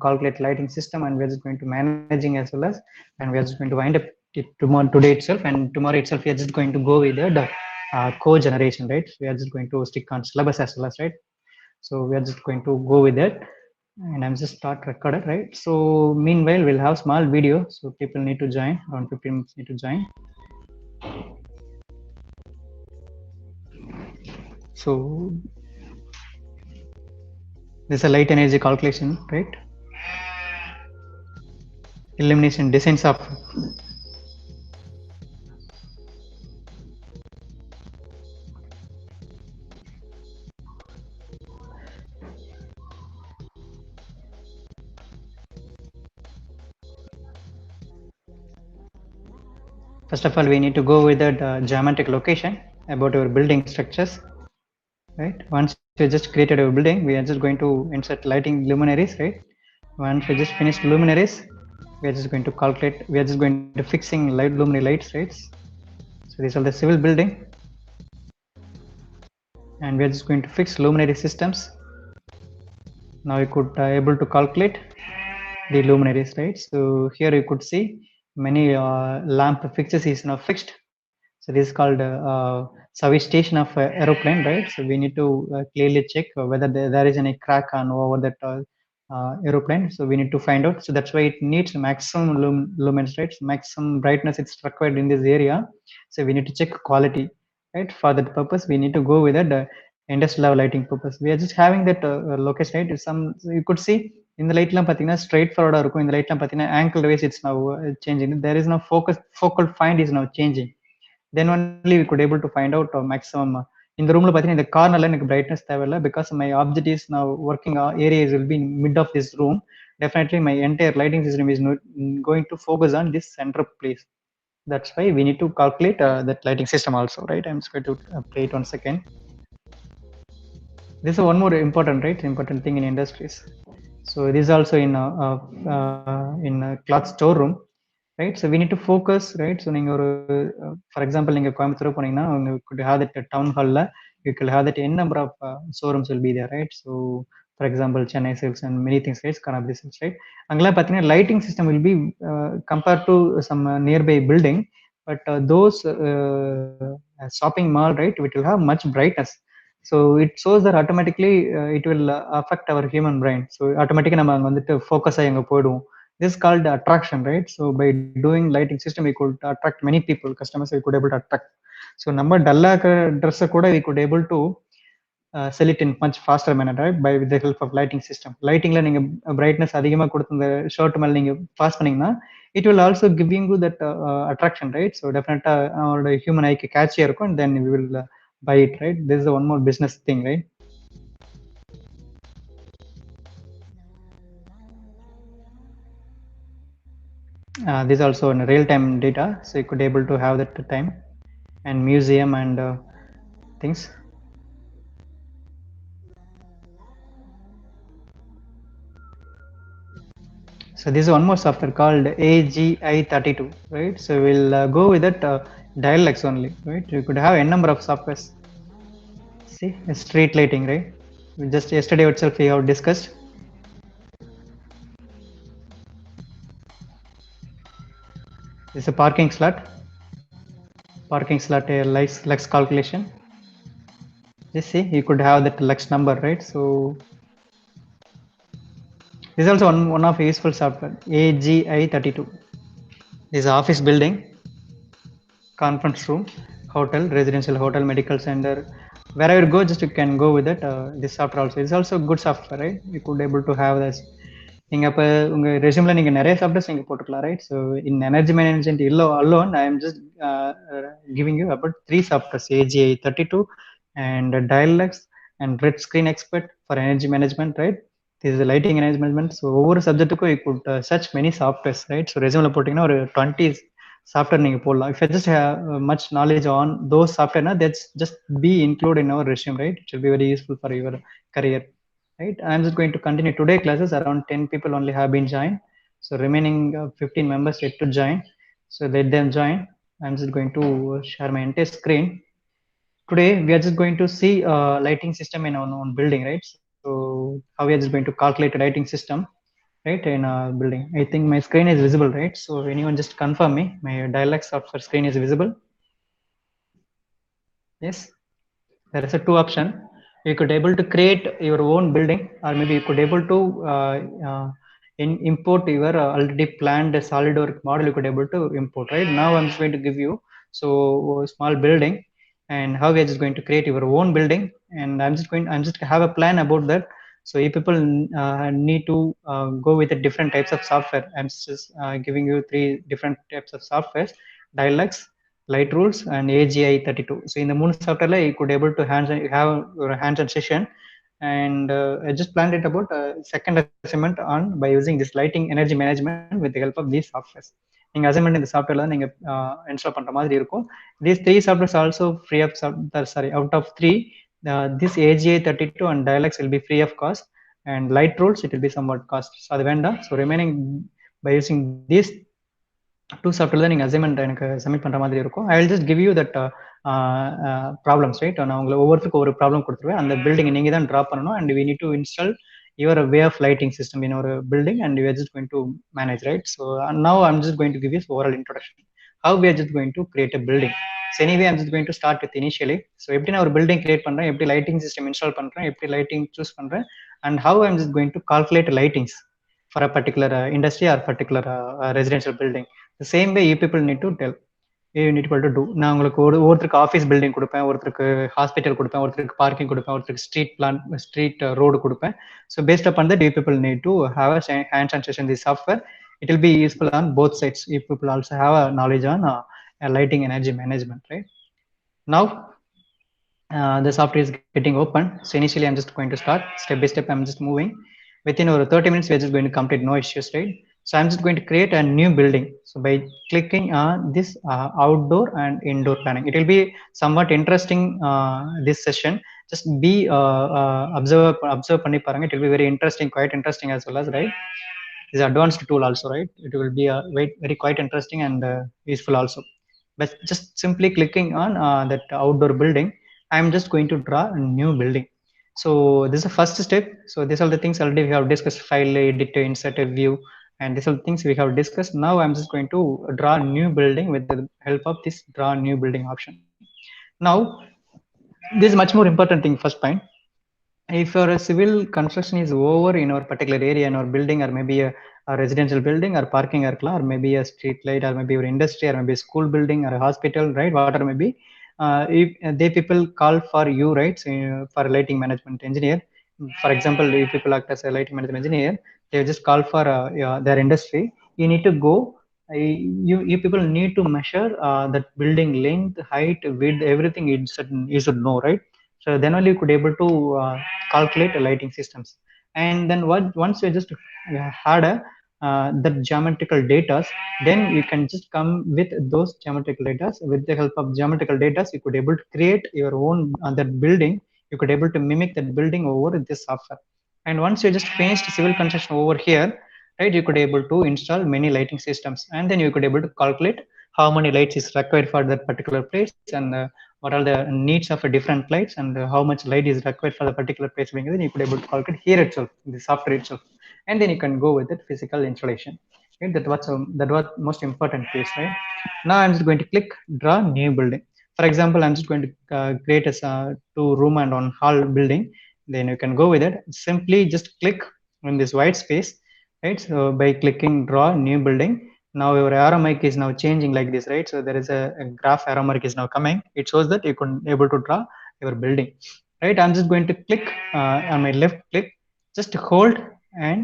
calculate lighting system, and we are just going to managing as well as, and we are just going to wind up tomorrow today itself, and tomorrow itself we are just going to go with the code generation, right? So we are just going to stick on syllabus as well as, right? So we are just going to go with it, and I'm just start recorded, right? So meanwhile we'll have small video, so people need to join, around 15 minutes need to join. So this is a light energy calculation, right? Illumination designs of first of all we need to go with the geometric location about our building structures, right? Once we just created our building, we are just going to insert lighting luminaries, right? Once we just finished luminaries, we are just going to calculate, we are just going to fixing light luminary lights, right? So these are the civil building, and we are just going to fix luminary systems. Now you could able to calculate the luminaries, right? So here you could see many lamp fixtures is now fixed. So this is called service station of aeroplane, right? So we need to clearly check whether there is any crack on over that aeroplane. So we need to find out. So that's why it needs maximum lumens, right? So maximum brightness it's required in this area. So we need to check quality, right? For that purpose, we need to go with the industrial level lighting purpose. We are just having that location, right? Some you could see in the light lamp straight forward இருக்கும். In the light lamp angle wise it's now changing. There is no focal find is now changing. Then only we could able to find out maximum in the room in the corner எனக்கு brightness தேவையில்லை, because my object is now working areas will be in mid of this room. Definitely my entire lighting system is not going to focus on this center place. That's why we need to calculate that lighting system also, right? I'm just going to play it 1 second. This is one more important, right? Important thing in industries. So this is also in a cloth storeroom, right? So we need to focus, right? So நீங்க ஒரு for example நீங்க கோயம்புத்தூர் போனீங்கன்னா you could have that town hall ல you could have that n number of showrooms will be there, right? So for example Chennai Silks and many things, right? Kanapati Silks, right? அங்கெல்லாம் பார்த்தீங்கன்னா lighting system will be compared to some nearby building, but those shopping mall, right, it will have much brightness. So it shows that automatically it will affect our human brain. So automatically நம்ம அங்க வந்துட்டு focus ஆகி அங்க போயிடுவோம். This is called attraction, right? So by doing lighting system we could attract many people, customers we could able to attract. So நம்ம டல்லா dress கூட we could able to sell it in much faster manner, right? By with the help of lighting system. Lightingல நீங்க brightness அதிகமா கொடுத்து இந்த shirt மேல நீங்க pass பண்ணீங்கன்னா it will also giving you that attraction, right? So definitely our human eye catchy இருக்கும், and then we will buy it, right? This is one more business thing, right? This also in real-time data, so you could able to have that time and museum and things. So this is one more software called AGI32, right? So we'll go with that DIALUX only, right? You could have a number of softwares. See, street lighting, right? We just yesterday itself we have discussed. This is a parking slot lux calculation. Just see, you could have that lux number, right? So this is also one of useful software, AGI32. This is office building, conference room, hotel, residential hotel, medical center. Wherever you go, just you can go with it. This software also, it's also good software, right? You could able to have this. நீங்க அப்ப உங்க ரெஸ்யூம்ல நீங்க நிறைய softwares நீங்க போட்டுக்கலாம், right? So in energy management alone I am just giving you about 3 softwares, AGI32 and DIALUX and Red Screen Expert for energy management, right? This is lighting management. So ஒவ்வொரு சப்ஜெக்ட்டுக்கும் you could search many softwares, right? So ரெஸ்யூம்ல போட்டீங்கன்னா ஒரு 20 software நீங்க போடலாம். If you just have much knowledge on those software, that's just be included in our resume, right? It will be very useful for your career, right? I'm just going to continue today classes. Around 10 people only have been joined, so remaining 15 members yet to join, so let them join. I'm just going to share my entire screen. Today we are just going to see lighting system in our own building, right? So how we are just going to calculate a lighting system. right, in a building. I think my screen is visible, right? So anyone just confirm me, my dialog software screen is visible? Yes. There is a two option. You could able to create your own building, or maybe you could able to import your already planned SolidWorks model. You could able to import, right? Now I'm just going to give you so a small building, and how we are just going to create your own building. And I'm just have a plan about that. So if people need to go with the different types of software, I'm just giving you three different types of softwares: Dialux, Light Rules, and AGI 32. So in the moon software, you could able to have your hands-on session, and I just planned it about second assignment on by using this lighting energy management with the help of these softwares. நீங்க assignment இந்த சாஃப்ட்வேர்ல நீங்க install பண்ற மாதிரி இருக்கும். These three softwares also free of sorry, out of three, this AGI 32 and Dialux will be free of cost, and Light Rules it will be somewhat cost. So அது வேண்டாம். So remaining by using these two software தான் நீங்கள் assignment எனக்கு submit பண்ணுற மாதிரி இருக்கும். I will just give you that problems, right? நான் உங்களுக்கு ஒவ்வொருத்தருக்கும் ஒரு ப்ராப்ளம் கொடுத்துருவேன். அந்த பில்டிங் நீங்கள் தான் ட்ரா பண்ணணும், and we need to install your way of lighting system in our building, and we are just going to manage, right? So now I'm just going to give you oral introduction how we are just going to create a building. So anyway, I'm just going to start with initially. So எப்படி நான் ஒரு building create பண்றேன், எப்படி lighting system install பண்றேன், எப்படி lighting choose பண்றேன், and how I'm just going to calculate lightings for a particular industry or particular residential building. The same way you people need to tell, you need to do. நான் உங்களுக்கு ஒருத்தருக்கு office building கொடுப்பேன், ஒருத்தருக்கு hospital கொடுப்பேன், ஒருத்தருக்கு parking கொடுப்பேன், ஒருத்தருக்கு street road கொடுப்பேன். So based upon that you people need to have a hands on session the software. It will be useful on both sides if people also have a knowledge on lighting energy management, right? Now the software is getting open. So initially I'm just going to start step by step. I'm just moving within over 30 minutes. We're just going to complete, no issues, right? So I'm just going to create a new building. So by clicking on this outdoor and indoor planning, it will be somewhat interesting this session. Just be observe பண்ணி பாருங்க. It will be very interesting, quite interesting as well as, right? This advanced tool also, right? It will be very quite interesting and useful also. But just simply clicking on that outdoor building, I'm just going to draw a new building. So this is the first step. So these are the things already we have discussed: file, edit, insert a view, and these are the things we have discussed. Now I'm just going to draw a new building with the help of this draw new building option. Now this is much more important thing. First point: if your civil construction is over in our particular area, in our building, or maybe a residential building or parking area, or maybe a street light, or maybe your industry, or maybe a school building or a hospital, right? Whatever maybe, if they people call for you, right? So, for a lighting management engineer, for example, if people act as a lighting management engineer, they just call for their industry. You need to go. You people need to measure that building length, height, width, everything. You should know, right? So then only you could able to calculate lighting systems. And then once you just had a the geometrical data, then you can just come with those geometrical data. With the help of geometrical data, you could able to create your own that building. You could able to mimic that building over this software. And once you just finished civil construction over here, right, you could able to install many lighting systems, and then you could able to calculate how many lights is required for that particular place, and what are the needs of a different lights, and how much light is required for the particular place. Then you could able to calculate here itself, in the software itself, and then you can go with it physical installation. Right? That was most important piece, right? Now I'm just going to click draw new building. For example, I'm just going to create a 2-room and 1-hall building. Then you can go with it. Simply just click in this white space, right? So by clicking draw new building, now your arrow mark is now changing like this, right? So there is a graph arrow mark is now coming. It shows that you can able to draw your building, right? I'm just going to click on my left click, just hold and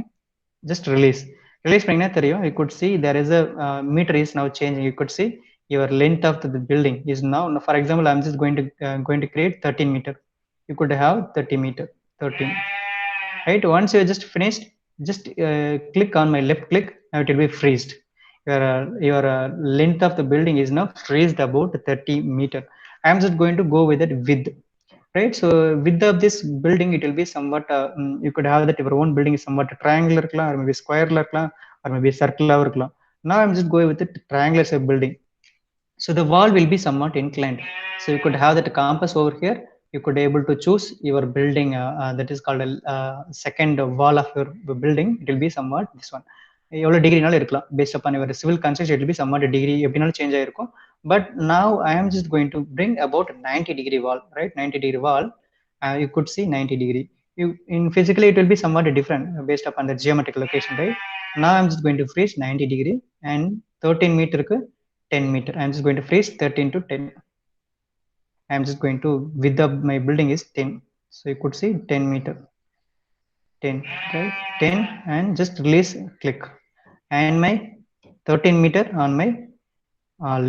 just release பண்ணீங்கன்னா தெரியும். You could see there is a meter is now changing. You could see your length of the building is now, for example, I'm just going to create 13 meter. You could have 30 meter, 13, right? Once you just finished, just click on my left click. Now it will be freezed. Your length of the building is now freezed about 30 meter. I'm just going to go with it width, right? So width of this building, it will be somewhat you could have that your own building is somewhat triangular or maybe square or maybe circular. Now I'm just going with it triangular shape building. So the wall will be somewhat inclined. So you could have that compass over here. you could able to choose your building, that is called a second wall of your building. It will be somewhat this one. எவ்வளோ டிகிரினாலும் இருக்கலாம், based upon your civil construction it will be somewhat a degree எப்படினாலும் change ஆயிருக்கும். But now I am just going to bring about 90-degree wall, right? 90-degree wall, you could see 90-degree. You in physically it will be somewhat different based upon the geometric location, right? Now I'm just going to freeze 90-degree and 13 meter ku 10 meter. I'm just going to freeze 13 to 10. I'm just going to, width of my building is 10, so you could see 10 meter, 10, right? 10, and just release, click, and my 13 meter on my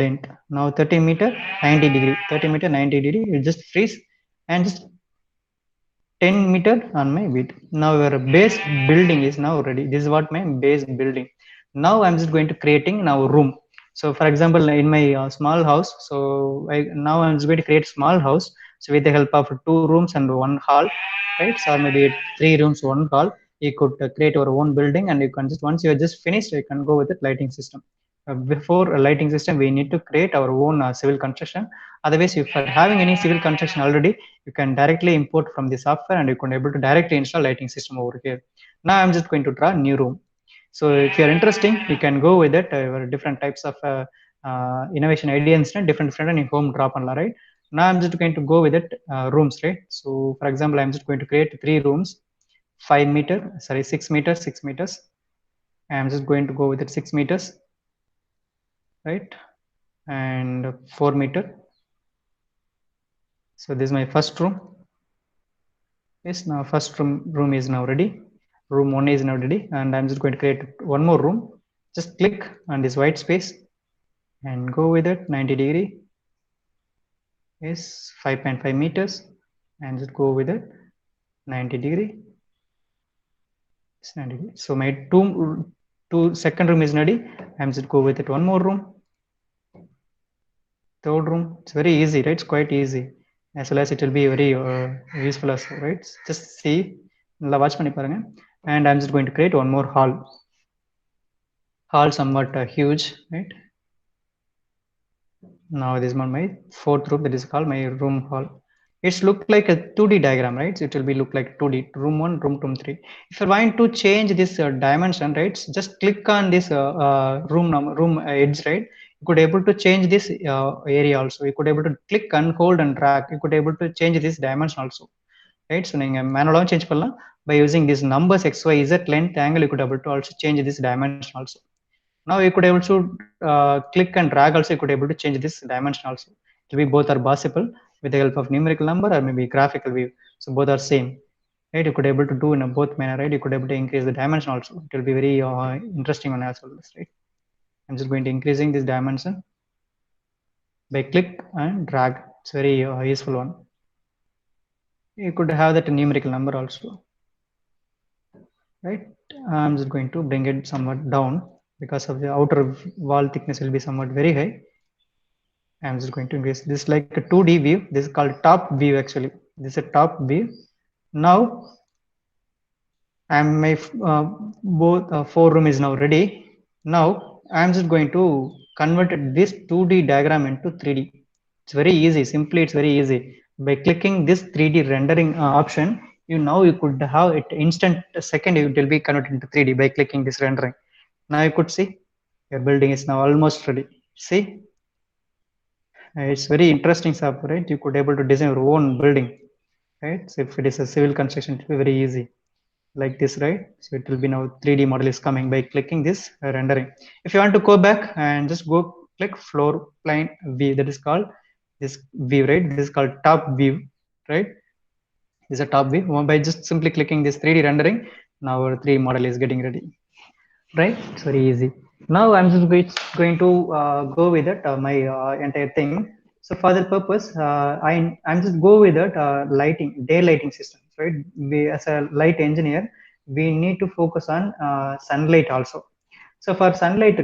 length. Now 13 meter 90-degree, 13 meter 90-degree, you just freeze and just 10 meter on my width. Now your base building is now ready. This is what my base building. Now I'm just going to creating now room. So for example, in my small house, so now I'm just going to create small house, so with the help of 2 rooms and 1 hall, right? So maybe 3 rooms 1 hall, you could create your own building, and you can just, once you are just finished, you can go with the lighting system. Before a lighting system, we need to create our own civil construction. Otherwise, if you are having any civil construction already, you can directly import from the software and you can able to directly install lighting system over here. Now I'm just going to draw new room. So if you're interesting, you can go with it. Different types of innovation idea instant, different home drop on, right? Now I'm just going to go with it, rooms, right? So for example, I'm just going to create 3 rooms, 5 meter, sorry, 6 meters, 6 meters. I'm just going to go with it 6 meters, right? And 4 meter. So this is my first room. Yes, now first room is now ready. Room 1 is now ready, and I'm just going to create one more room. Just click on this white space and go with it 90-degree. Yes, 5.5 meters, and just go with it 90-degree. It's 90-degree. So my two second room is ready. I'm just go with it one more room. Third room, it's very easy, right? It's quite easy, as well as it will be very useful as well, right? Just see, watch panni parunga. And I'm just going to create one more hall. Hall somewhat huge, right? Now this is my 4th room, that is called my room hall. It's look like a 2D diagram, right? So it will be look like 2D, room 1, room 2, 3. If you want to change this dimension, right, just click on this room edge, right? You could able to change this area also. You could able to click and hold and drag. You could able to change this dimension also, right? So நீங்க manually change பண்ணலாம் by using these numbers x, y, z, length, angle. You could able to also change this dimension also. Now you could able to click and drag also. You could able to change this dimension also. It will be both are possible with the help of numerical number or maybe graphical view. So both are same, right? You could able to do in a both manner, right? You could able to increase the dimension also. It will be very interesting one as well, right? I'm just going to increasing this dimension by click and drag. It's very useful one. You could have that numerical number also, right? I'm just going to bring it somewhat down because of the outer wall thickness will be somewhat very high. I'm just going to increase this like a 2D view. This is called top view actually. This is a top view. Now I'm my both 4 room is now ready. Now I'm just going to convert this 2D diagram into 3D. It's very easy. Simply, it's very easy. By clicking this 3D rendering option, now you could have it instant second. It will be converted into 3D by clicking this rendering. Now you could see your building is now almost ready. See, it's very interesting software, right? You could able to design your own building, right? So if it is a civil construction, it will be very easy like this, right? So it will be now 3D model is coming by clicking this rendering. If you want to go back and just go click floor plan view, that is called this view, right? This is called top view, right? This is a top view. By just simply clicking this 3D rendering, now our 3D model is getting ready, right? It's very easy. Now I'm just going to go with it my entire thing. So for that purpose, I'm just go with that lighting, day lighting systems, right? We as a light engineer, we need to focus on sunlight also. So for sunlight,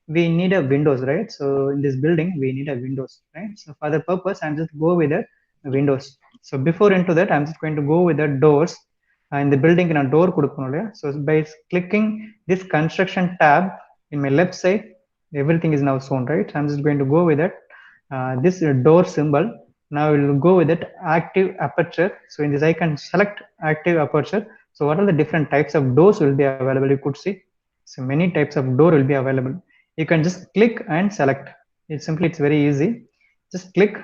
we need a windows, right? So in this building, we need a windows, right? So for the purpose, I'm just go with the windows. So before into that, I'm just going to go with the doors. In the building, in a door கொடுக்கணும் இல்லையா? So by clicking this construction tab in my left side, everything is now shown, right? I'm just going to go with that this door symbol. Now we'll go with it active aperture. So in this I can select active aperture. So what are the different types of doors will be available? You could see, so many types of door will be available. You can just click and select. It's very easy. Just click,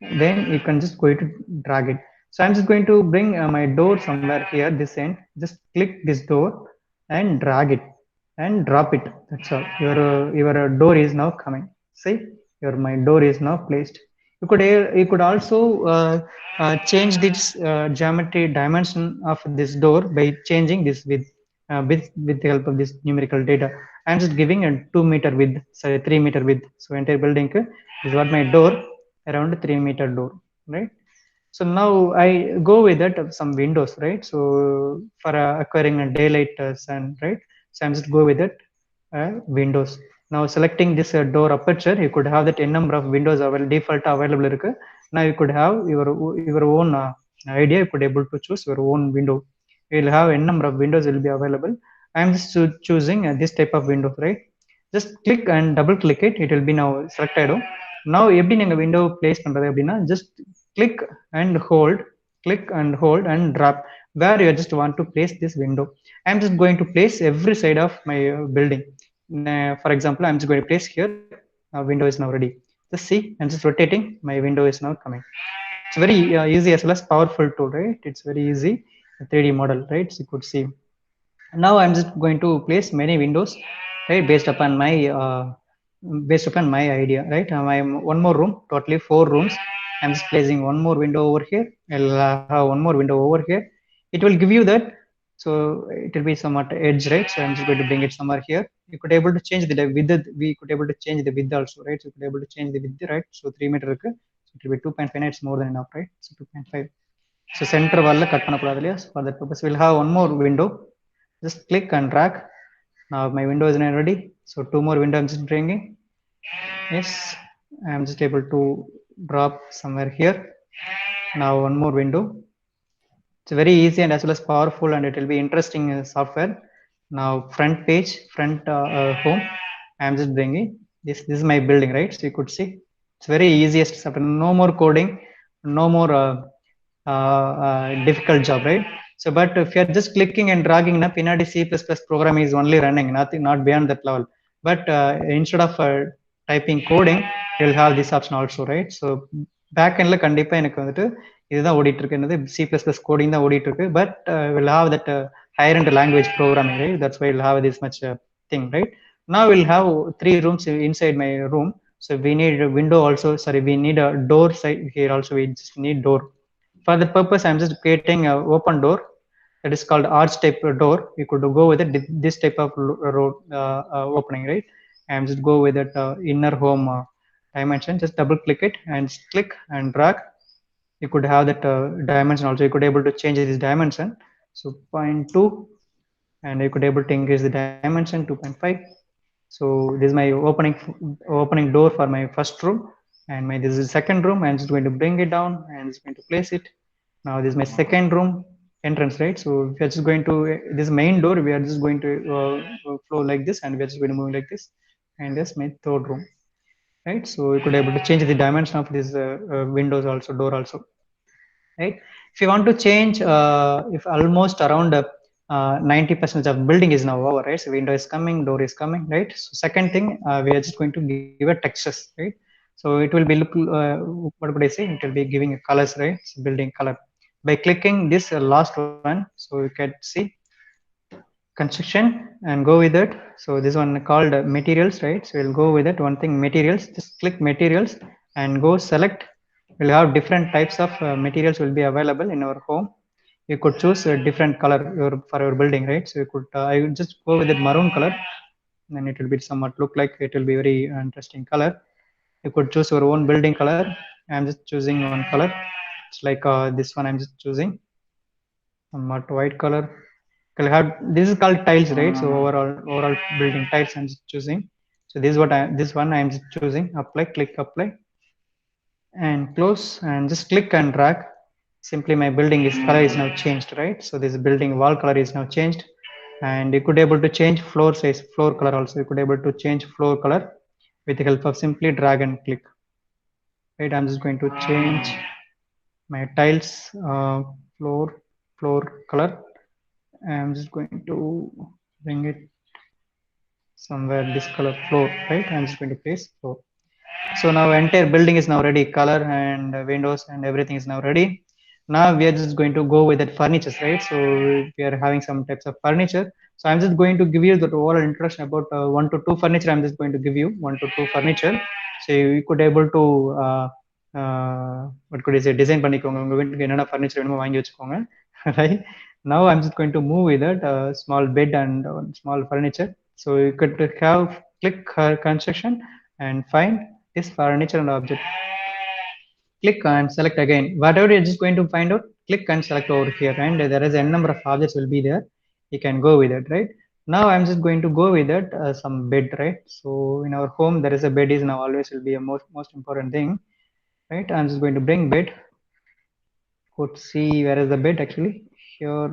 then you can just going to drag it. So I'm just going to bring my door somewhere here, this end. Just click this door and drag it and drop it. That's all. Your door is now coming. See, your my door is now placed. You could also change this geometry dimension of this door by changing this with the help of this numerical data. I'm just giving a 2 meter width, sorry, 3 meter width. So entire building is what my door, around 3 meter door, right? So now I go with that of some windows, right? So for acquiring a daylight sun, right? So I'm just go with it windows. Now selecting this door aperture, you could have that n number of windows available, default available irukku. Now you could have your own idea. You could able to choose your own window. You will have n number of windows will be available. I'm just choosing this type of window, right? Just click and double click it. It will be now selected. Now எப்படி நீங்க window place பண்றது அப்படின்னா, just click and hold, click and hold and drop where you just want to place this window. I'm just going to place every side of my building. For example, I'm just going to place here. Window is now ready. Just see, I'm just rotating. My window is now coming. It's very easy as well as powerful tool, right? It's very easy 3D model, right? So you could see. Now I'm just going to place many windows, right, based upon my idea, right? I'm one more room, totally 4 rooms. I'm just placing one more window over here. I'll have one more window over here. It will give you that. So it will be somewhat edge, right? So I'm just going to bring it somewhere here. You could able to change the width. We could able to change the width also, right? So you could able to change the width, right? So 3 meter, so it will be 2.5. It's more than enough, right? So 2.5. So center wall cut பண்ணக்கூடாது இல்லையா? For that purpose, we'll have one more window. Just click and drag. Now my window is now ready. So 2 more windows I'm just bringing. Yes, I'm just able to drop somewhere here. Now one more window. It's very easy and as well as powerful, and it will be interesting software. Now front page, front home. I'm just bringing this. This is my building, right? So you could see it's very easiest software. No more coding, no more difficult job, right? So, but if you're just clicking and dragging, na pinadi C++ program is only running, nothing, not beyond that level. But instead of typing coding, you'll have this option also, right? So back endல கண்டிப்பா எனக்கு வந்துட்டு இதுதான் ஓடிட்டு இருக்கு, என்னது C++ coding தான் ஓடிட்டு இருக்கு. But we'll have that higher end language programming, right? That's why we'll have this much thing, right? Now we'll have 3 rooms inside my room. So we need a window also. Sorry, we need a door side here also. We just need door. For the purpose, I'm just creating an open door that is called arch type door. You could go with it, this type of opening, right? I'm just go with that inner home dimension. Just double click it and click and drag. You could have that dimension also. You could able to change this dimension. So 0.2, and you could able to increase the dimension 2.5. So this is my opening door for my first room, and this is the second room. I'm just going to bring it down and just going to place it. Now this is my second room entrance, right? So we are just going to this main door. We are just going to flow like this, and we are just going to move like this. And this my third room, right? So you could able to change the dimension of these windows also, door also, right? If you want to change, if almost around 90% of building is now over, right? So window is coming, door is coming, right? So second thing, we are just going to give a textures, right? So it will be look, what would I say? It will be giving a colors, right? So building color by clicking this last one. So you can see construction and go with it. So this one called materials, right? So we'll go with it. One thing, materials. Just click materials and go select. We'll have different types of materials will be available in our home. You could choose a different color for your building, right? So you could I would just go with that maroon color, and it will be somewhat look like it will be very interesting color. You could choose your own building color. I'm just choosing one color. It's like this one. I'm just choosing somewhat white color. We'll have, this is called tiles, right? So overall building tiles I'm just choosing. So this is what this one I'm just choosing. Apply, click apply, and close, and just click and drag. Simply my building is color is now changed, right? So this building wall color is now changed, and you could able to change floor size, floor color also. You could able to change floor color with the help of simply drag and click. right? I'm just going to change my tiles floor color. I'm just going to bring it somewhere this color floor, right? I'm just going to place floor. So now entire building is now ready, color and windows and everything is now ready. Now we are just going to go with that furniture, right? So we are having some types of furniture. So I'm just going to give you the overall introduction about 1 to 2 furniture. I'm just going to give you 1 to 2 furniture. So you could able to what could you say, design பண்ணிக்கோங்க உங்க வீட்டுக்கு என்னென்ன furniture வேணுமோ வாங்கி வச்சுக்கோங்க. Right? Now I'm just going to move with that small bed and small furniture. So you could have click construction and find this furniture and object. Click and select again. Whatever you're just going to find out, click and select over here, and there is a number of objects will be there. You can go with it, right? Now I'm just going to go with it some bed, right? So in our home there is a bed is now always will be a most important thing, right? I'm just going to bring bed. Could see where is the bed actually here.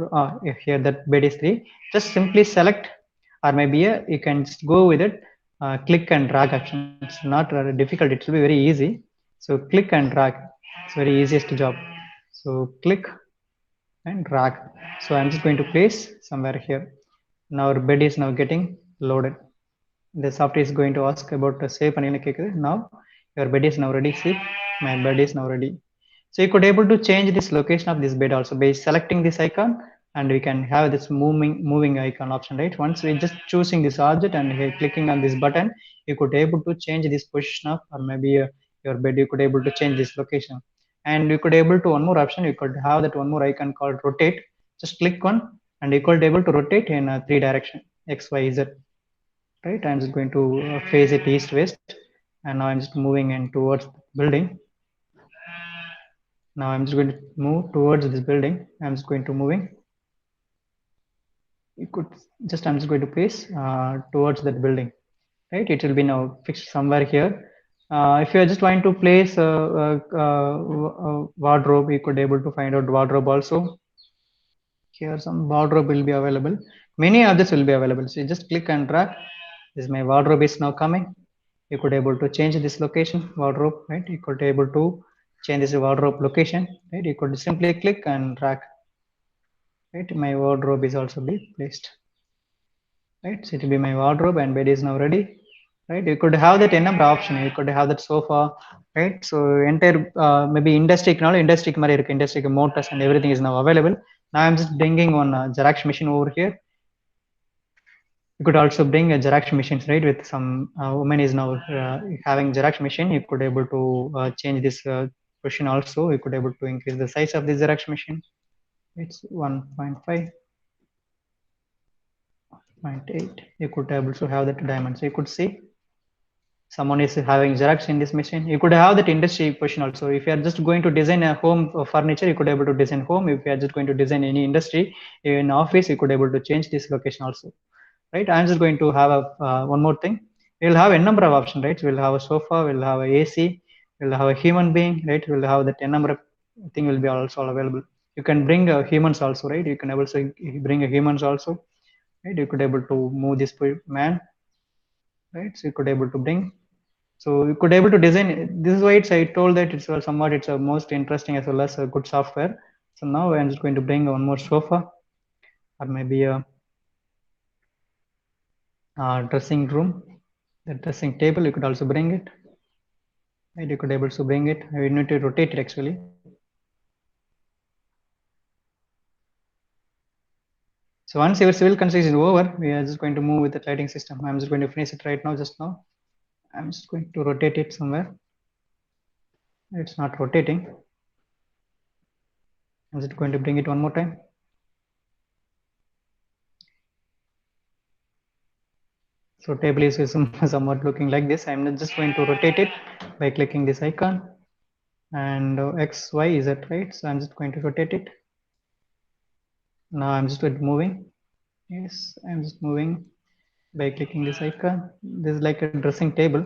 Here that bed is 3. Just simply select, or maybe you can just go with it. Click and drag action. It's not difficult, it will be very easy. So click and drag, it's very easiest job. So click and drag. So I'm just going to place somewhere here. Now our bed is now getting loaded. The software is going to ask about save panel. Now your bed is now ready. See, my bed is now ready. So you could able to change this location of this bed also by selecting this icon, and we can have this moving icon option, right? Once we just choosing this object and clicking on this button, you could able to change this position of, or maybe your bed, you could able to change this location. And you could able to one more option, you could have that one more icon called rotate. Just click one and you could able to rotate in 3 direction, X, Y, Z, right? I'm just going to face it east west, and now I'm just moving in towards the building. Now I'm just going to move towards this building. I'm just going to moving. You could just, I'm just going to place towards that building, right? It will be now fixed somewhere here. If you are just trying to place a wardrobe, you could able to find out wardrobe also. Here some wardrobe will be available. Many others will be available. So you just click and drag. This my wardrobe is now coming. You could able to change this location wardrobe, right? You could able to change this wardrobe location, right? You could simply click and drag, right? My wardrobe is also be placed, right? So it will be my wardrobe and bed is now ready, right? You could have that n number option. You could have that sofa, right? So entire maybe industry mari irukku, industry motors and everything is now available. Now I'm just bringing one Xerox machine over here. You could also bring a Xerox machines, right? With some woman is now having Xerox machine. You could able to change this position also. You could able to increase the size of the Xerox machine. It's 1.5, 0.8. You could able to have that diamond. So you could see someone is having Xerox in this machine. You could have that industry position also. If you are just going to design a home furniture, you could able to design home. If you are just going to design any industry in office, you could able to change this location also, right? I'm just going to have a one more thing. We'll have a number of options, right? We'll have a sofa, we'll have a AC, we'll have a human being, right? We'll have that number of thing will be also available. You can bring humans also, right? You can also bring a humans also, right? You could able to move this man, right? So you could able to bring. So you could able to design. This is why it's, I told that it's somewhat it's a most interesting as well as a good software. So now I'm just going to bring one more sofa, or maybe a dressing room, the dressing table. You could also bring it, right? You could able to bring it. You need to rotate it actually. So once your civil construction is over, we are just going to move with the lighting system. I'm just going to finish it right now, just now. I'm just going to rotate it somewhere. It's not rotating. I'm just going to bring it one more time. So table is somewhat looking like this. I'm just going to rotate it by clicking this icon, and X, Y, is that right? So I'm just going to rotate it. Now I'm just moving. Yes, I'm just moving by clicking this icon. This is like a dressing table,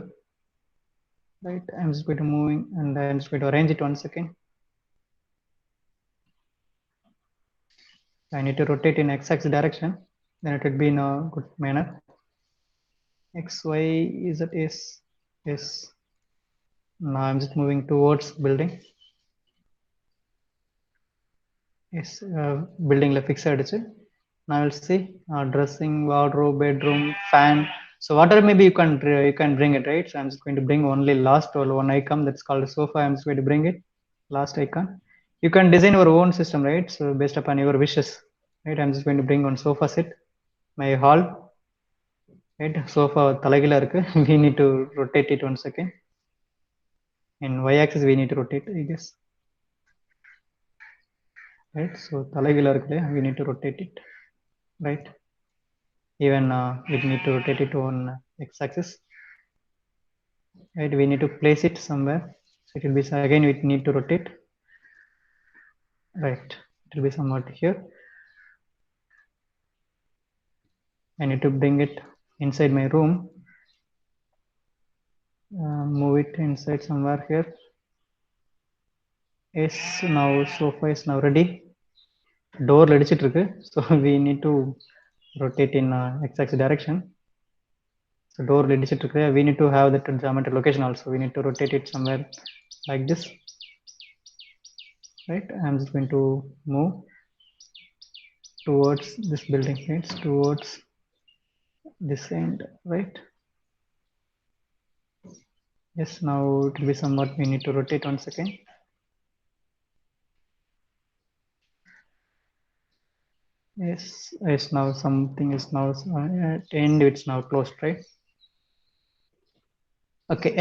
right? I'm just going to moving, and I'm just going to arrange it 1 second. I need to rotate in X-axis direction, then it would be in a good manner. X, Y, is that yes, yes. Now I'm just moving towards building. Yes, building la fix ஆயிடுச்சு. Now I'll see dressing, wardrobe, bedroom, fan. So whatever maybe you can bring it, right? So I'm just going to bring only last one icon that's called sofa. I'm just going to bring it last icon. You can design your own system, right? So based upon your wishes, right? I'm just going to bring on sofa set, my hall, right? Sofa talagila irukku. We need to rotate it once again. In y-axis we need to rotate, I guess, right? So talagila irukku, we need to rotate it, right? Even we need to rotate it on x-axis, right? We need to place it somewhere, so it will be again we need to rotate, right? It will be somewhat here. I need to bring it inside my room, move it inside somewhere here. Yes, now sofa is now ready. Door அடிச்சிட்டு இருக்கு, so we need to rotate in x-axis direction. So door அடிச்சிட்டு இருக்கு, we need to have that geometry location also. We need to rotate it somewhere like this, right? I'm just going to move towards this building, right? Towards this end, right? Yes, now it will be somewhat we need to rotate once again. Yes, yes, now something is now at end, it's now closed, right? Okay,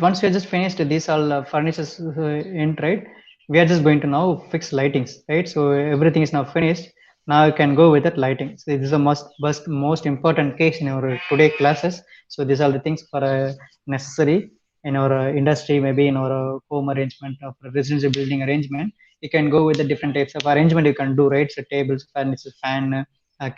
once we are just finished these all furnitures in, right? We are just going to now fix lightings, right? So everything is now finished. Now you can go with that lighting. So this is the most important case in our today classes. So these are the things for necessary in our industry, maybe in our home arrangement of residential building arrangement. You can go with the different types of arrangement you can do, right? So tables, furniture, fan,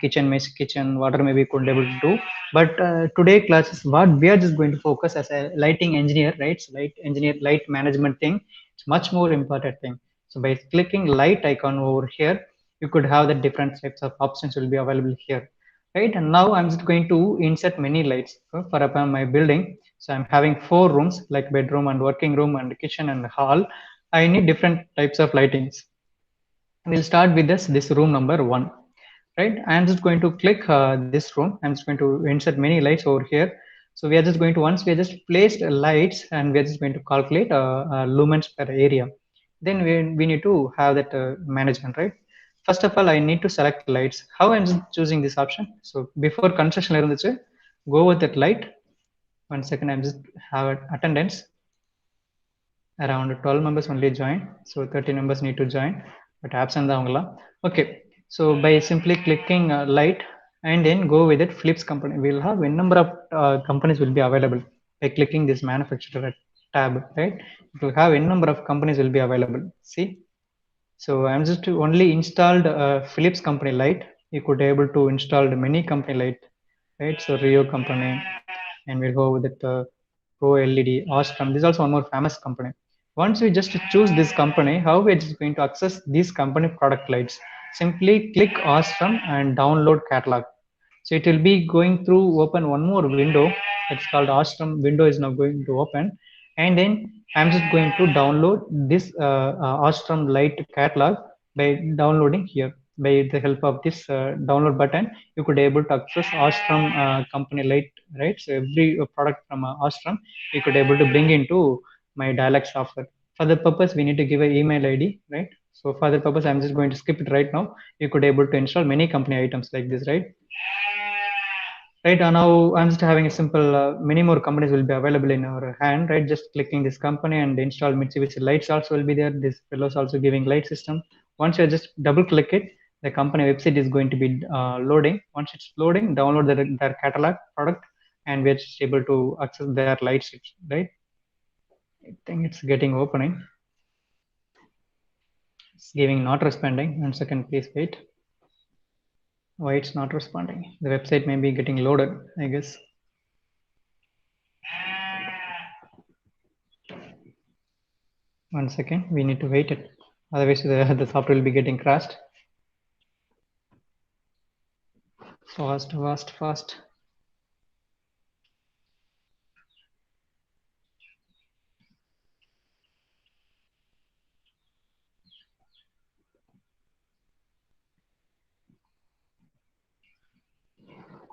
kitchen, mesh kitchen, whatever maybe you could able to do. But today classes what we are just going to focus as a lighting engineer, right? So light engineer, light management thing, it's much more important thing. So by clicking light icon over here, you could have the different types of options will be available here, right? And now I'm just going to insert many lights for upon my building. So I'm having 4 rooms like bedroom and working room and kitchen and hall. I need different types of lightings. We'll start with this room number 1, right? I'm just going to click this room. I'm just going to insert many lights over here. So we are just going to, once we are just placed lights, and we are just going to calculate lumens per area. Then we need to have that management, right? First of all, I need to select lights. How I'm just choosing this option? So before construction irundhuchu, go with that light. 1 second, I'm just have attendance. Around 12 members only join, so 30 members need to join, but absent avangala. Okay, so by simply clicking light and then go with it Philips company, we'll have a number of companies will be available. By clicking this manufacturer tab, right, it will have a number of companies will be available. See, so I'm just only installed Philips company light. You could able to install many company light, right? So Rio company, and we'll go with it Pro LED, Ostrom. This is also one more famous company. Once we just choose this company, how we are just going to access these company product lights? Simply click Ostrom and download catalog. So it will be going through open one more window. It's called Ostrom window is now going to open, and then I'm just going to download this Ostrom light catalog by downloading here. By the help of this download button, you could able to access Ostrom company light, right? So every product from Ostrom you could able to bring into my Dialux software. For the purpose, we need to give an email ID, right? So for the purpose, I'm just going to skip it right now. You could able to install many company items like this, right? Right, now I'm just having a simple, many more companies will be available in our hand, right? Just clicking this company and install Mitsubishi lights also will be there. This fellows also giving light system. Once you just double click it, the company website is going to be loading. Once it's loading, download their catalog product, and we're just able to access their lights, right? I think it's getting opening. It's giving not responding. 1 second, please wait. Why it's not responding? The website may be getting loaded, I guess. 1 second, we need to wait it. Otherwise, the software will be getting crashed. Fast, fast, fast.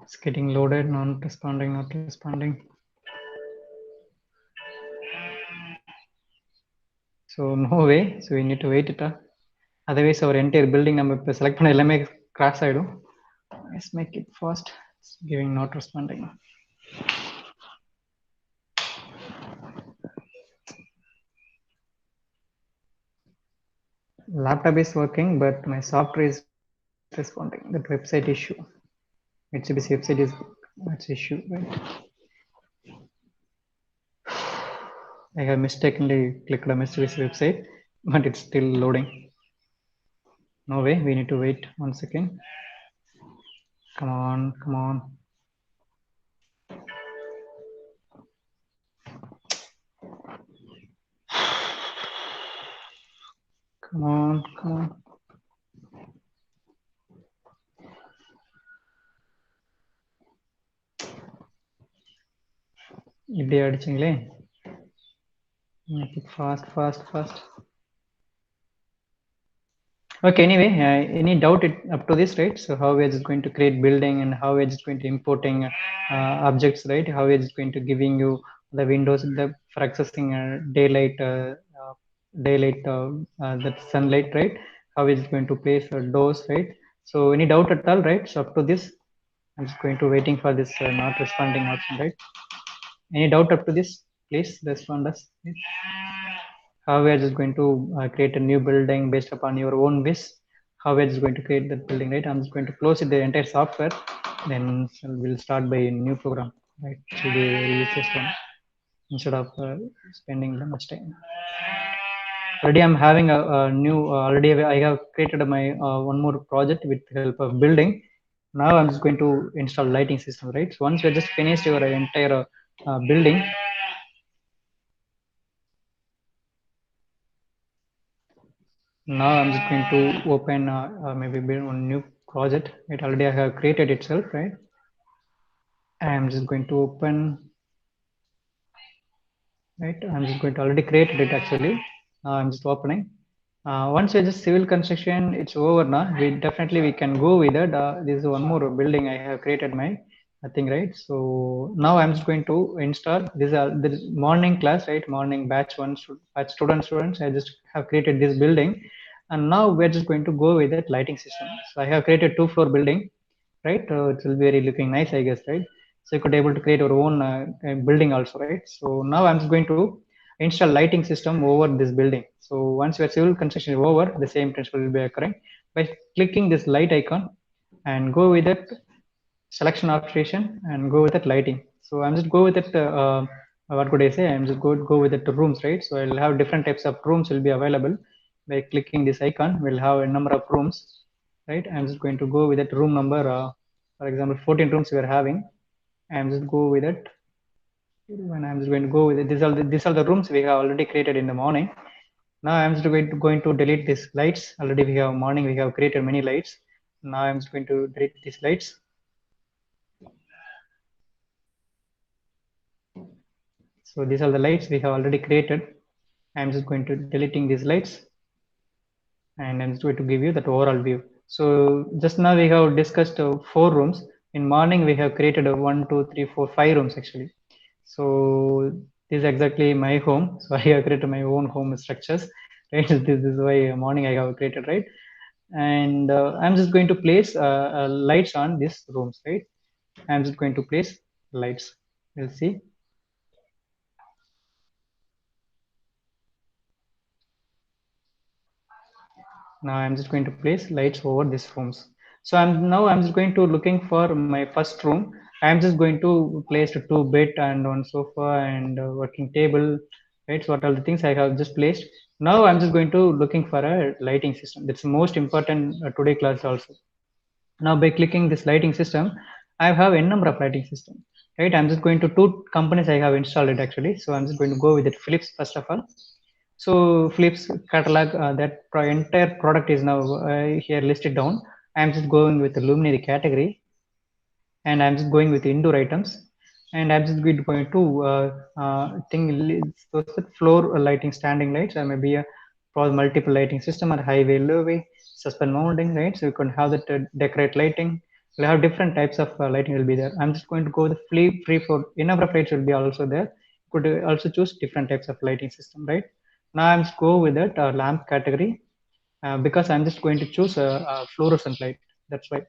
It's getting loaded, not responding, not responding. So no way, so we need to wait it. Otherwise our entire building நம்ம இப்போ select பண்ண எல்லாமே crash ஆயிடும். Let's make it fast. It's giving not responding. Laptop is working, but my software is not responding. That website issue. HTTP website is that's issue, right? I have mistakenly clicked on Mysteries website, but it's still loading. No way, we need to wait 1 second. Come on, come on. Come on, come on. இப்படி அடிச்சிங்களே. Make it fast, fast, fast. Okay, anyway, any doubt up to this, right? So how we are just going to create building and how we are just going to importing objects, right? How we are just going to giving you the windows for accessing daylight, that sunlight, right? How is it going to place doors, right? So any doubt at all, right? So up to this, I'm just going to waiting for this not responding option, right? Any doubt up to this? Please respond us. How we are just going to create a new building based upon your own wish. How we are just going to create that building, right? I'm just going to close the entire software, then we'll start by a new program, right? So the easiest one instead of spending that much time. Already I'm having a new already I have created my one more project with the help of building. Now I'm just going to install lighting system, right? So once you just finished your entire building, now I'm just going to open maybe build one new project. It already I have created itself, right? I'm just going to open, right? I'm just going to already created it actually. I'm just opening. Once you just civil construction, it's over now. We definitely we can go with it. This is one more building I have created my thing, right? So now I'm just going to install this. This morning class, right? Morning batch one, batch students. I just have created this building, and now we're just going to go with that lighting system. So I have created 2-floor building, right? It will be very looking nice, I guess, right? So you could able to create your own building also, right? So now I'm just going to install lighting system over this building. So once your civil construction is over, the same principle will be occurring by clicking this light icon and go with that selection option and go with that lighting. So I'm just go with it. What could I say? I'm just go with it to rooms, right? So I'll have different types of rooms will be available by clicking this icon. We'll have a number of rooms, right? I'm just going to go with that room number. For example, 14 rooms we are having. I'm just go with it. When I'm just going to go with it, these are the rooms we have already created in the morning. Now I'm just going to delete these lights. Already we have morning, we have created many lights. Now I'm just going to delete these lights. So these are the lights we have already created. I'm just going to deleting these lights and I'm just going to give you that overall view. So just now we have discussed 4 rooms. In morning we have created 1, 2, 3, 4, 5 rooms actually. So this is exactly my home. So I have created my own home structures. Right? This is why morning I have created, right? And I'm just going to place lights on these rooms, right? I'm just going to place lights. We'll see. Now I'm just going to place lights over these rooms. So I'm just going to looking for my first room. I'm just going to place 2 bed and 1 sofa and a working table. Right. So what are the things I have just placed? Now I'm just going to looking for a lighting system. That's the most important today class also. Now by clicking this lighting system, I have a number of lighting system. Right. I'm just going to 2 companies I have installed it actually. So I'm just going to go with it Philips first of all. So Philips catalog, that entire product is now here listed down. I'm just going with the luminary category, and I'm just going with indoor items, and I'm just going to thing those floor lighting, standing lights, or maybe a multiple lighting system or highway, low-way, suspend mounting, right? So you can have that decorate lighting, We'll have different types of lighting will be there. I'm just going to go with the free flow. A number of lights will be also there. Could also choose different types of lighting system, right? Now I'm just go with that lamp category, because I'm just going to choose a fluorescent light. That's why.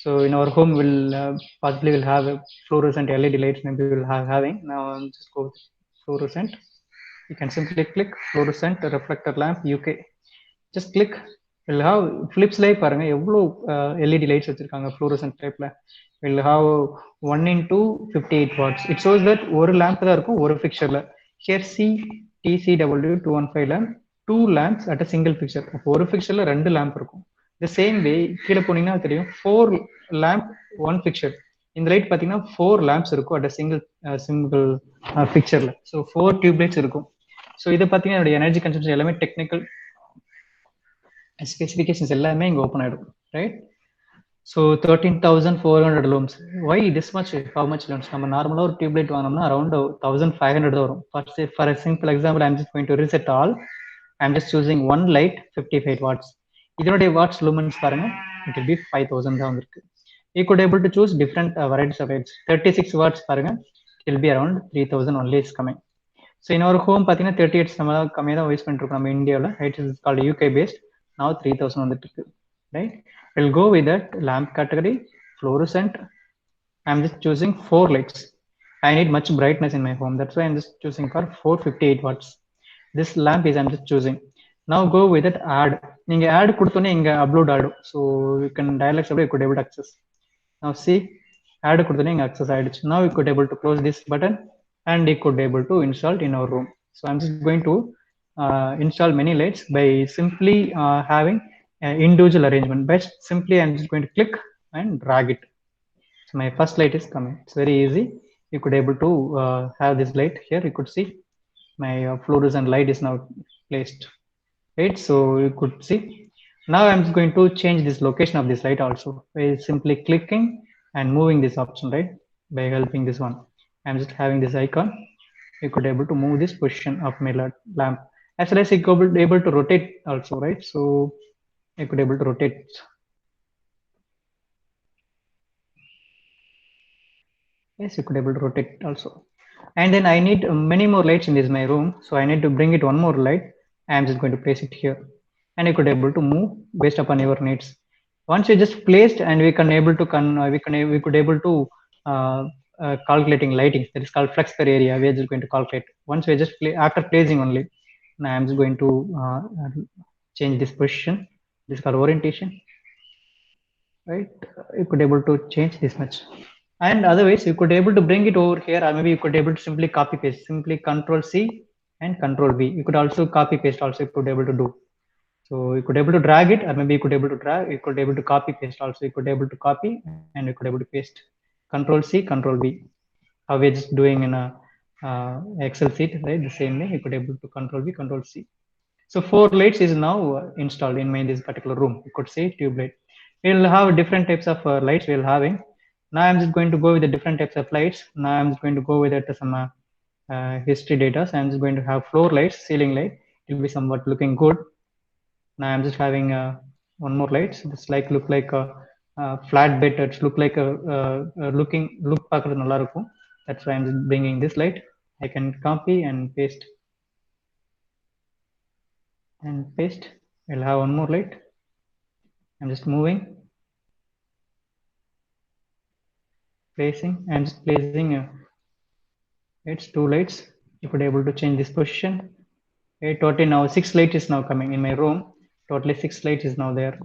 So in our home, we'll possibly will have a fluorescent LED lights. Maybe we'll have having. Now I'm just go with fluorescent. You can simply click fluorescent reflector lamp UK. Just click. We'll have flips light பாருங்க எவ்வளோ LED lights வச்சிருக்காங்க fluorescent typeல. We'll have 1 into 58 watts. It shows that ஒரு lamp தான் இருக்கும் ஒரு fixtureல. Here see TCW 215 lamp, 2 lamps at a single fixture. அப்போ ஒரு fixtureல 2 lamp இருக்கும். The same way கீழே போனீங்கன்னா தெரியும் 4 lamp 1 fixture. இந்த லைட் பாத்தீங்கன்னா 4 lamps இருக்கும் at a single fixtureல. So 4 tube lights இருக்கும். ஸோ இதை பார்த்தீங்கன்னா எனர்ஜி கன்சம்ஷன் எல்லாமே டெக்னிக்கல் ஸ்பெசிஃபிகேஷன்ஸ் எல்லாமே இங்கே ஓப்பன் ஆகிடும், right? So 13,400 lumens. Why this much? How much lumens? நம்ம நார்மலாக ஒரு டியூப் லைட் வாங்கினோம்னா அரௌண்ட் 1,500 தான் வரும். For simple example, I'm just going to reset all. I'm just choosing one light 55 watts. இதனுடைய வாட்ஸ் லூமன்ஸ் பாருங்க, இட் வில் பி 5,000 தான் வந்திருக்கு. You could able to choose different varieties of lights. 36 watts பாருங்க, it will be around 3,000 only is coming. So in our home பார்த்தீங்கன்னா 38 நம்ம தான் கம்மியாக தான் யூஸ் பண்ணிட்டு இருக்கோம் நம்ம இந்தியாவில். It is called UK based. Now 3,000 வந்துட்டு இருக்கு, right? We'll go with that lamp category, fluorescent. I'm just choosing 4 lights. I need much brightness in my home. That's why I'm just choosing for 458 watts. This lamp is I'm just choosing. Now go with that add. நீங்க add கொடுத்தோன்னே இங்க upload ஆடும். So you can DIALUXEVO, you could able to access. Now see, add கொடுத்தோன்னே இங்க access ஆயிடுச்சு. Now you could able to close this button and you could able to install in our room. So I'm just going to install many lights by simply having individual arrangement. Best simply I'm just going to click and drag it. So my first light is coming. It's very easy. You could able to have this light here. You could see my fluorescent light is now placed, right? So you could see. Now I'm just going to change this location of this light also by simply clicking and moving this option, right? By helping this one, I'm just having this icon. You could able to move this position of my lamp, as well as you could able to rotate also, right? So you could able to rotate. Yes, you could able to rotate also. And then I need many more lights in this my room, so I need to bring it one more light. I'm just going to place it here, and you could able to move based upon your needs. Once you just placed, and we can able to we could able to calculating lighting. That is called flex per area. We are just going to calculate. Once we just after placing only. Now I'm just going to change this position. This is called orientation, right? You could able to change this much. And otherwise you could able to bring it over here, or maybe you could able to simply copy paste, simply Control C and Control V. You could also copy paste also, you could able to do. So you could able to drag it, or maybe you could able to drag, you could able to copy paste also. You could able to copy and you could able to paste. Control C, Control V. How we're just doing in a Excel sheet, right? The same way you could able to Control V, Control C. So 4 lights is now installed in this particular room. You could say tube light. We'll have different types of lights we'll having. Now I'm just going to go with the different types of lights. Now I'm just going to go with it some history data. So I'm just going to have floor lights, ceiling light. It will be somewhat looking good. Now I'm just having one more light. So this like look like a flat bed. It's look like a look பார்க்கிறது நல்லா இருக்கும். That's why I'm just bringing this light. I can copy and paste. And paste. I'll have one more light. I'm just moving, placing. I'm just placing it's 2 lights. You could able to change this position. Okay, totally now 6 light is now coming in my room. Totally 6 light is now there.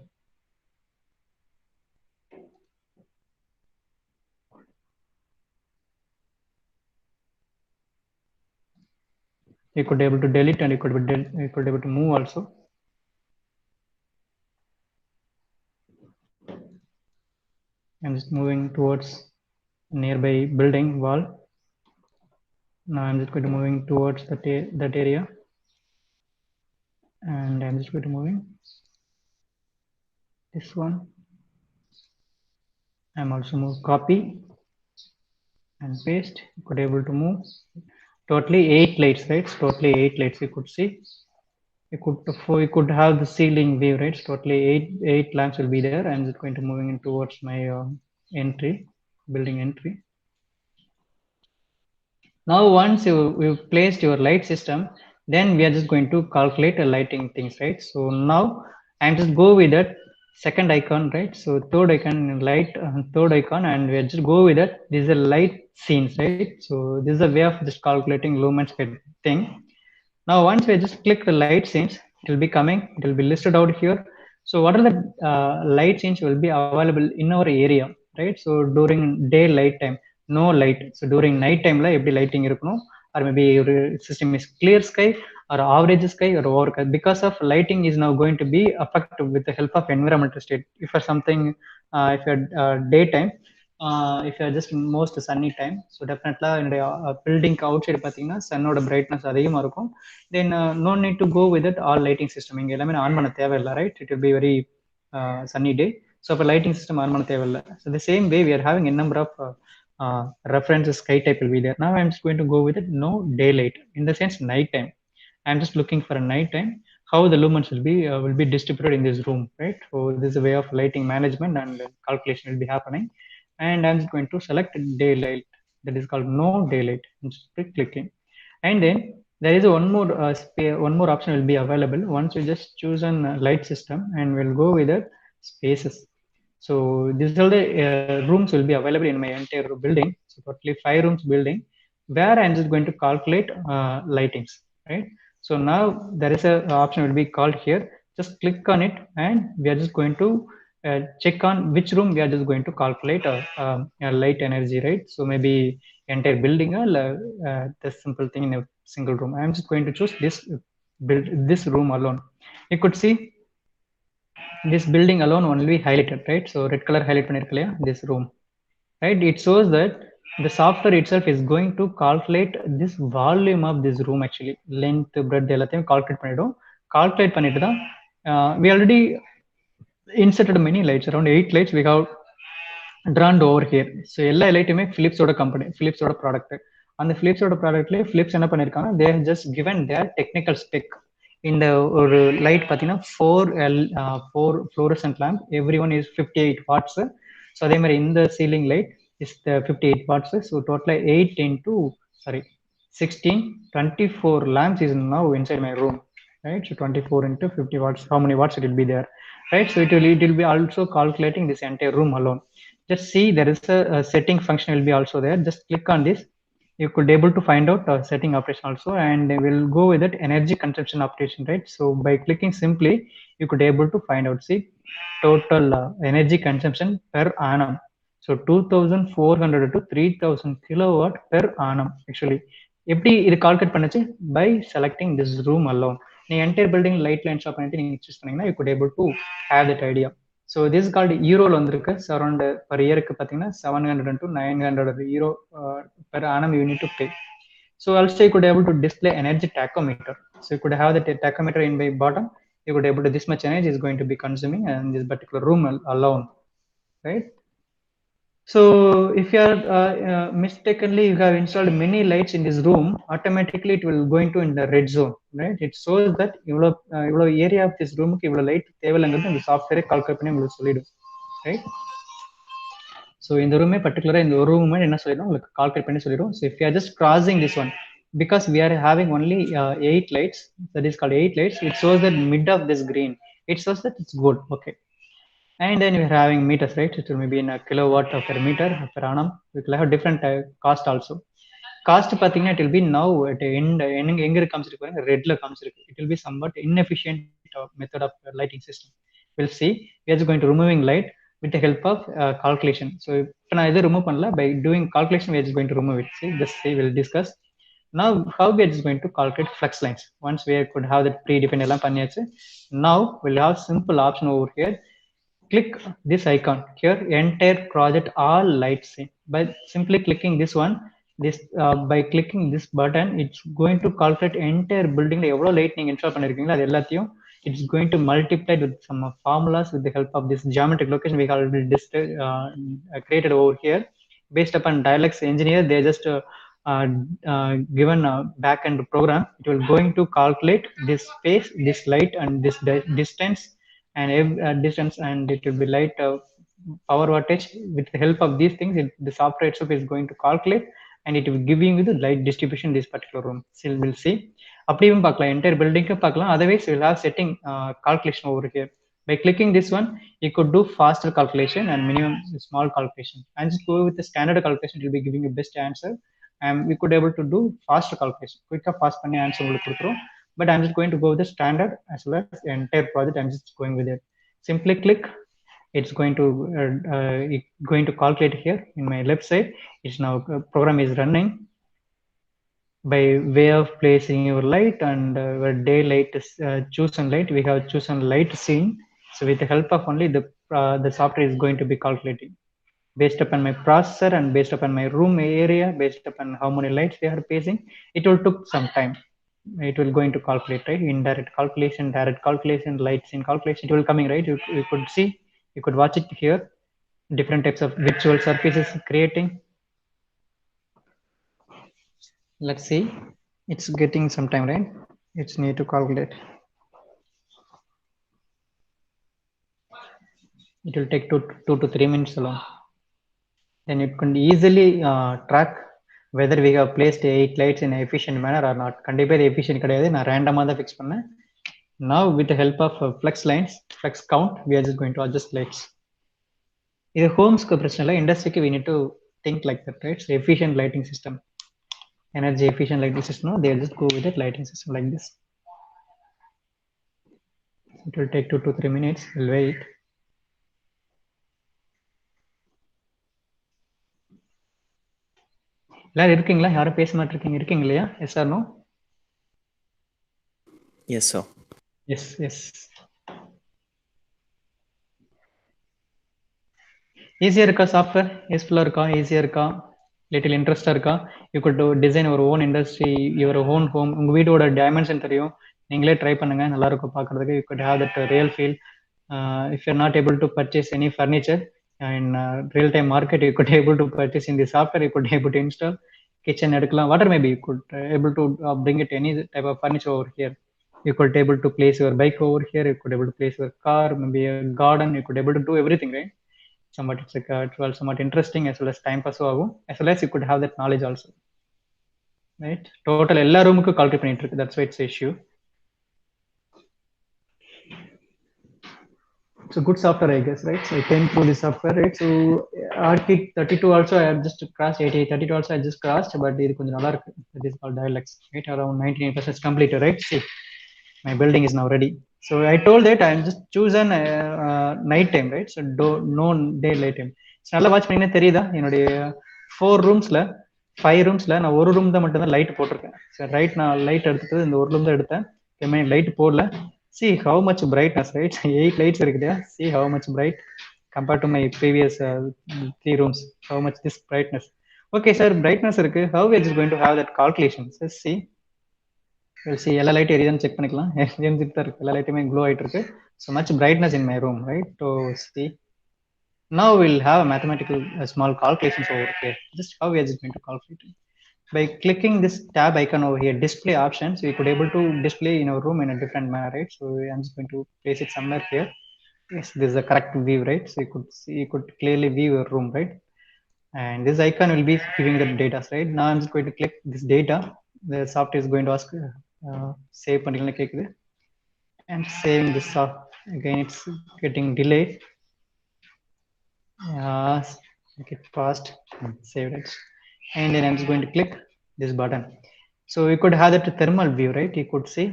You could able to delete and you could able to move also. I'm just moving towards nearby building wall. Now I'm just going to moving towards that area, and I'm just going to moving this one. I'm also move copy and paste. You could able to move. Totally 8 lights, right? Totally 8 lights. You could see. You could have the ceiling view, right? Totally eight lamps will be there. I'm just going to moving in towards my entry, building entry. Now once you've placed your light system, then we are just going to calculate a lighting things, right? So now I'm just go with that second icon, right? So third icon light, third icon, and we are just go with that. This is a light scenes, right? So this is a way of just calculating lumens thing. Now once we just click the light scenes, it will be coming, it will be listed out here. So what are the light scenes will be available in our area, right? So during daylight time, no light. So during night time la eppadi lighting irukணும், or maybe your system is clear sky or average sky or overcast. Because of lighting is now going to be affected with the help of environmental state. If for something, if you're daytime, if you're just most sunny time, so definitely என்னுடைய பில்டிங்க்கு out side பார்த்தீங்கன்னா சன்னோட brightness அதிகமாக இருக்கும். Then no need to go with it all lighting system. இங்கே எல்லாமே on பண்ண தேவையில்லை, right? It will be very sunny day. So for lighting system on பண்ண தேவையில்லை. So the same way we are having a number of references sky type will be there. Now I'm just going to go with it no daylight, in the sense night time. I'm just looking for a night time, how the lumens will be distributed in this room, right? So this is a way of lighting management and calculation will be happening. And I'm just going to select daylight, that is called no daylight, and just clicking. And then there is one more option will be available once you just choose a light system, and we'll go with the spaces. So these are the rooms will be available in my entire building. So totally 5 rooms building, where I'm just going to calculate lightings, right? So now there is a option will be called here. Just click on it, and we are just going to check on which room we are just going to calculate light energy, right? So maybe entire building or the simple thing in a single room. I'm just going to choose this room alone. You could see this building alone only highlighted, right? So red color highlight பண்ணிருக்கலையா, this room, right? It shows that the software itself is going to calculate this volume of this room, actually length, breadth எல்லாத்தையும் calculate பண்ணிடும். Calculate பண்ணிட்டு தான் we already inserted many lights, around 8 lights we have drawn over here. So எல்லா லைட்டுமே பிலிப்ஸோட company, பிலிப்ஸோட product. அந்த பிலிப்ஸோட ப்ராடக்ட்லேயே Philips என்ன பண்ணியிருக்காங்க, they have just given their technical spec. இந்த ஒரு லைட் பார்த்தீங்கன்னா 4 fluorescent lamp, every one is 58 watts. So அதே மாதிரி இந்த ceiling light is 58 watts. So டோட்டலாக 8 into 16, 24 lamps is now inside my room, right? So 24 into 50 watts, how many watts it will be there, right? So it will be also calculating this entire room alone. Just see there is a setting function will be also there. Just click on this, you could able to find out setting operation also, and we'll go with that energy consumption operation, right? So by clicking simply, you could able to find out, see total energy consumption per annum. So 2400 to 3000 kilowatt per annum. Actually எப்படி இது calculate பண்ணுச்சு, by selecting this room alone. நீங்க entire building light line shop பண்ணிட்டு நீங்க choose பண்ணீங்கன்னா you could able to have that idea. So this called ஈரோல வந்திருக்கு. Around per இயருக்கு பார்த்தீங்கன்னா 700 to 900 euro per annum you need to pay. So also you could able to display energy tachometer. So you could have the tachometer in by bottom. You could able to this much energy is going to be consuming in this particular room alone, right? So if you are mistakenly you have installed many lights in this room, automatically it will go into in the red zone, right? It shows that இவ்வளோ area of this room க்கு இவ்வளோ light தேவையில்லைங்கிறது இந்த சாஃப்ட்வேரே calculate பண்ணி உங்களுக்கு சொல்லிடும், right? So இந்த ரூமே பர்டிகுலரா இந்த ஒரு ரூம் என்ன சொல்லிடும் உங்களுக்கு கால்குலேட் பண்ணி சொல்லிடும். So if you are just crossing this one, because we are having only 8 lights, that is called 8 lights, it shows that mid of this green, it shows that it's good, okay. And then we're having meters, right? It will be in a kilowatt per meter per annum. We will have different cost also. Cost பார்த்தீங்கன்னா it will be now at end எங்க காமிச்சிருக்கு பாருங்க, ரெட்ல காமிச்சிருக்கு. It will be somewhat inefficient method of lighting system. We'll see. We are just going to removing light with the help of calculation. So இப்போ நான் எதை remove பண்ணல, by doing calculation we are just going to remove it. See, just see, we'll discuss. Now how we are just going to calculate flux lines. Once we could have that predefined எல்லாம் பண்ணியாச்சு. Now we'll have simple option over here. Click this icon here, entire project all lights. By simply clicking this one, by clicking this button, it's going to calculate entire building எவ்வளோ light நீங்க install பண்ணிருக்கீங்களோ அது எல்லாத்தையும் it's going to multiply with some formulas with the help of this geometric location we have created over here based upon Dialux engineer. They just given a backend program. It will going to calculate this space, this light, and this distance, and distance, and it will be light power wattage. With the help of these things, the software itself is going to calculate, and it will give you the light distribution in this particular room. So we'll see. அப்படியும் பார்க்கலாம், entire building பார்க்கலாம். Otherwise we'll have setting calculation over here. By clicking this one, you could do faster calculation and minimum small calculation, and just go with the standard calculation. It will be giving you best answer, and we could able to do faster calculation, quicker fast பண்ணி answer உங்களுக்கு கொடுத்துரும். But I'm just going to go with the standard as well as the entire project. I'm just going with it. Simply click. It's going to calculate here in my left side. It's now program is running by way of placing your light, and daylight is chosen light. We have chosen light scene. So with the help of only the software is going to be calculating based upon my processor and based upon my room area, based upon how many lights they are placing. It will took some time. It will going to calculate, right? Indirect calculation, direct calculation, lights in calculation, it will coming, right? You could see, you could watch it here, different types of virtual surfaces creating. Let's see, it's getting some time, right? It's need to calculate. It will take 2 to 3 minutes alone. Then you can easily track whether we have placed 8 lights in an efficient manner or not. கண்டிப்பா இது efficient கிடையாது, நான் ரேண்டமா தான் fix பண்ணேன். Now with the help of flex lines, flex count, we are just going to adjust lights. இது ஹோம்ஸ்க்கு பிரச்சனை இல்லை, இண்டஸ்ட்ரிக்கு we need to think like that, right? So efficient lighting system, energy efficient lighting system, they'll just go with that lighting system like this. It will take 2 to 3 minutes. We'll wait. எல்லாரும் இருக்கீங்களா? யாரும் பேச மாட்டிருக்கீங்க? இருக்கீங்க இல்லையா? Yes or no? Yes sir. Yes yes. ஈஸியா இருக்கா software? யூஸ்ஃபுல்லா இருக்கா? ஈஸியா இருக்கா? லிட்டில் இன்ட்ரெஸ்டா இருக்கா? யூ குட் டிசைன் ஒரு own industry, your own home. உங்க வீடோட டைமென்ஷன் தெரியும், நீங்களே ட்ரை பண்ணுங்க, நல்லா இருக்கும் பார்க்கறதுக்கு. You good have that real feel. If you're not able to purchase any furniture in real time market, you could able to purchase in the software. You could able to install kitchen எடுக்கலாம், whatever maybe. You could able to bring it any type of furniture over here. You could able to place your bike over here. You could able to place your car, maybe a garden. You could able to do everything, right? Somewhat it's like somewhat interesting as well as time pass ஆகும், as well as you could have that knowledge also, right? Total எல்லா ரூமுக்கு calculate பண்ணிட்டு இருக்கு. That's why it's an issue. It's a good software, I guess, right? So I came through the software, right? So RT 32 also I have just crashed, 32 also I just crashed, but இது கொஞ்சம் நல்லா இருக்கு. It is called DIALUX, right? Around 99% completed, right? See, my building is now ready. So I told that I am just chosen night time, right? So no daylight time. So நல்லா watch பண்ணீங்கன்னா தெரியுதா, என்னுடைய 4 ரூம்ஸ்ல 5 ரூம்ஸ்ல நான் ஒரு room தான் மட்டும் தான் light போட்டிருக்கேன். சரி, ரைட், நான் லைட் எடுத்தது இந்த ஒரு ரூம் தான் எடுத்தேன், லைட் போடல. See how much brightness, right? 8 lights இருக்குதா? See how much bright compared to my previous 3 rooms. How much this brightness? Okay sir, brightness இருக்கு. How we are just going to have that calculation? Let's see. We'll see. எல்லா light எரியுதான்னு check பண்ணிக்கலாம். எரிஞ்சிட்டு தான் இருக்கு, எல்லா லைட்டுமே glow ஆயிட்டு இருக்கு. So much brightness in my room, right? So see. Now we'll have a mathematical small calculations over here. Just how we are just going to calculate it. By clicking this tab icon over here, display options, we could able to display in our room in a different manner, right? So I'm just going to place it somewhere here. Yes, this is the correct view, right? So you could see, you could clearly view your room, right? And this icon will be giving the data, right? Now I'm just going to click this data. The software is going to ask save பண்ணிக்கலாம் கேக்குது, and saving this off again. It's getting delayed. Make it fast. Save it. And then I'm just going to click this button. So we could have that thermal view, right? You could see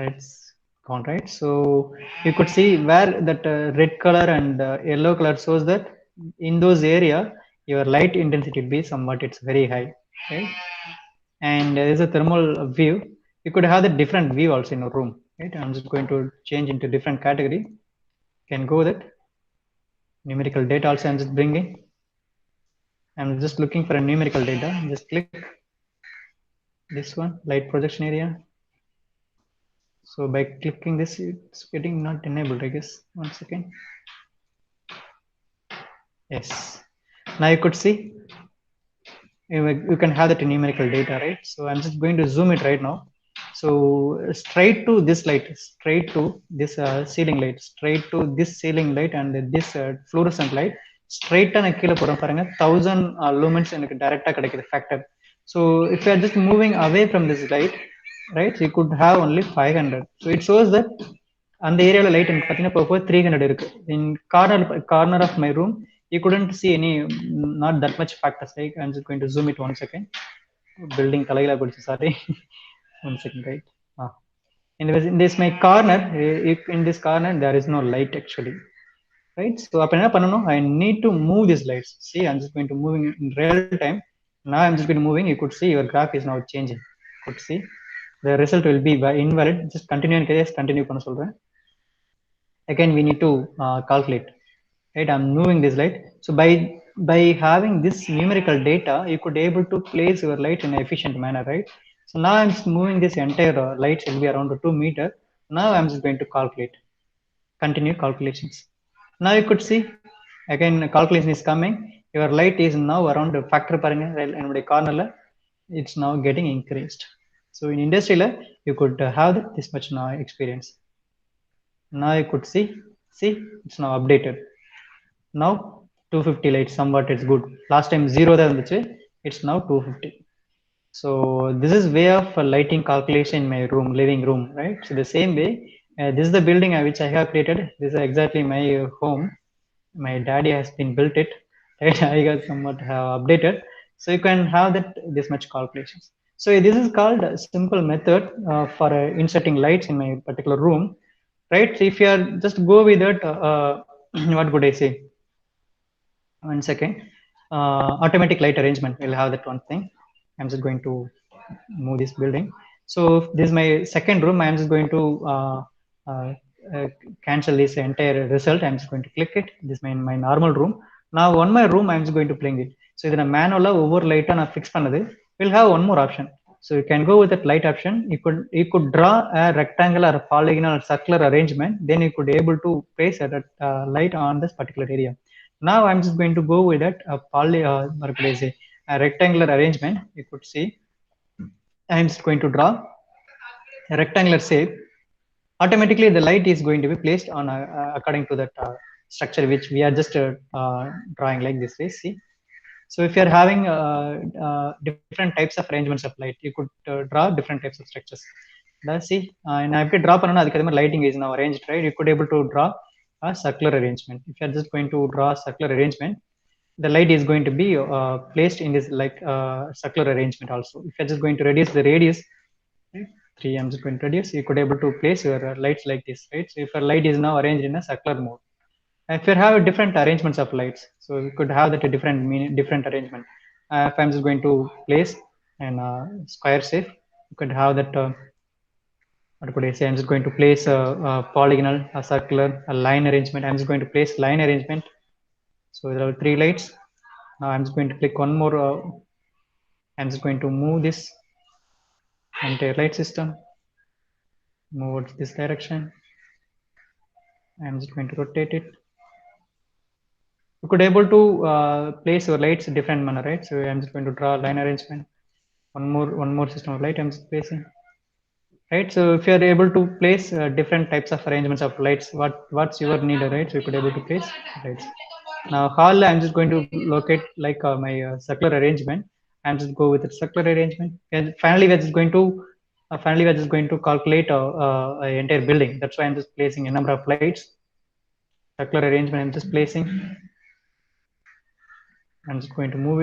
it's gone, right? So you could see where that red color and yellow color shows that in those area your light intensity will be somewhat, it's very high, right? And there is a thermal view. You could have the different view also in a room, right? I'm just going to change into different category. Can go that numerical data also I'm just bringing. I'm just looking for a numerical data. Just click this one, light projection area. So by clicking this, it's getting not enabled, I guess. 1 second. Yes. Now you could see, you can have that numerical data, right? So I'm just going to zoom it right now. So straight to this light, straight to this ceiling light, straight to this ceiling light and this fluorescent light, straight நான் கீழே போறோம் பாருங்க 1000 lumens எனக்கு டைரக்டா கிடைக்குது factor. So if you are just moving away from this light, right, you could have only 500. So it shows that அந்த ஏரியால light எனக்கு பார்த்தீங்கன்னா இப்போ 300 இருக்கு. In corner of my room you couldn't see any, not that much factors. Like I'm just going to zoom it one second. Building தலையில போச்சு, sorry. One second, right. In this my corner, in this corner there is no light actually, right? So அப்ப என்ன பண்ணணும், I need to move these lights. See, I'm just going to moving in real time. Now I'm just going to moving. You could see your graph is now changing. You could see the result will be invalid. Just continue and continue பண்ண சொல்றேன். Again we need to calculate, right? I'm moving this light. So by having this numerical data, you could able to place your light in an efficient manner, right? So now I'm just moving this entire light will be around 2 meter. Now I'm just going to calculate, continue calculations. Now you could see again calculation is coming. Your light is now around factor paranga in corner, it's now getting increased. So in industry you could have this much now experience. Now you could see it's now updated. Now 250 lights, somewhat it's good. Last time 0 da irundhuchu, it's now 250. So this is way of lighting calculation in my room, living room, right? So the same way, this is the building which I have created. This is exactly my home. My daddy has been built it, right? I got somewhat have updated. So you can have that this much calculations. So this is called a simple method for inserting lights in my particular room, right? So if you are just go with that, what could I say? One second. Automatic light arrangement, we'll have that one thing. I'm just going to move this building. So this is my second room. I'm just going to uh, uh, cancel this entire result. I'm just going to click it. This is my normal room. Now on my room I'm just going to bring it. So idan manual over light na fix pannadhu. We'll have one more option. So you can go with that light option. You could draw a rectangular or polygonal or circular arrangement. Then you could able to place that light on this particular area. Now I'm just going to go with that a rectangular arrangement. You could see I'm just going to draw a rectangular shape. Automatically the light is going to be placed on according to that structure which we are just drawing like this way. See, so if you are having different types of arrangements of light, you could draw different types of structures. See, and if you draw panna adukku lighting is now arranged, right? You could able to draw a circular arrangement. If you are just going to draw a circular arrangement, the light is going to be placed in this like circular arrangement also. If you're just going to reduce the radius, right, 3, I'm just going to reduce, you could able to place your lights like this, right? So if your light is now arranged in a circular mode, if you have different arrangements of lights, so you could have that a different arrangement. If I'm just going to place an square shape, you could have that what could I say? I'm just going to place a polygonal, a circular, a line arrangement. I'm just going to place line arrangement. So there are 3 lights. Now I'm just going to click one more. I'm just going to move this entire light system, move this direction. I'm just going to rotate it. You could able to place your lights in different manner, right? So I'm just going to draw a line arrangement. One more system of light I'm just placing, right? So if you are able to place different types of arrangements of lights, what's your need, right? So you could able to place lights. Now hall I'm just going to locate like my circular arrangement. I'm just go with the circular arrangement, and finally we're just going to calculate entire building. That's why I'm just placing a number of lights. Circular arrangement I'm just placing. I'm just going to move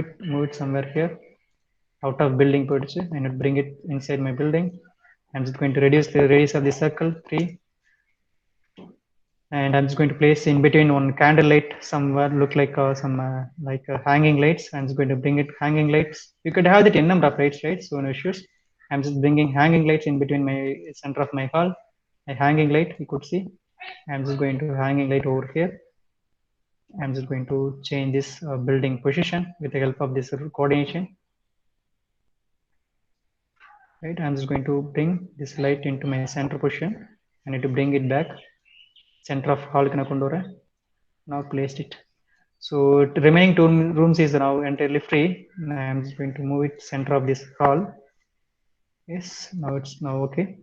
it somewhere here out of building purchase and bring it inside my building. I'm just going to reduce the radius of the circle 3, and I'm just going to place in between one candle light somewhere, look like some hanging lights. I'm just going to bring it hanging lights. You could have that in number of lights, right? So no issues. I'm just bringing hanging lights in between my center of my hall. A hanging light, you could see. I'm just going to hanging light over here. I'm just going to change this building position with the help of this coordination. Right, I'm just going to bring this light into my center position. I need to bring it back center of hall kana kondora. Now placed it. So the remaining 2 rooms is now entirely free. I'm just going to move it center of this hall. Yes, now it's now okay.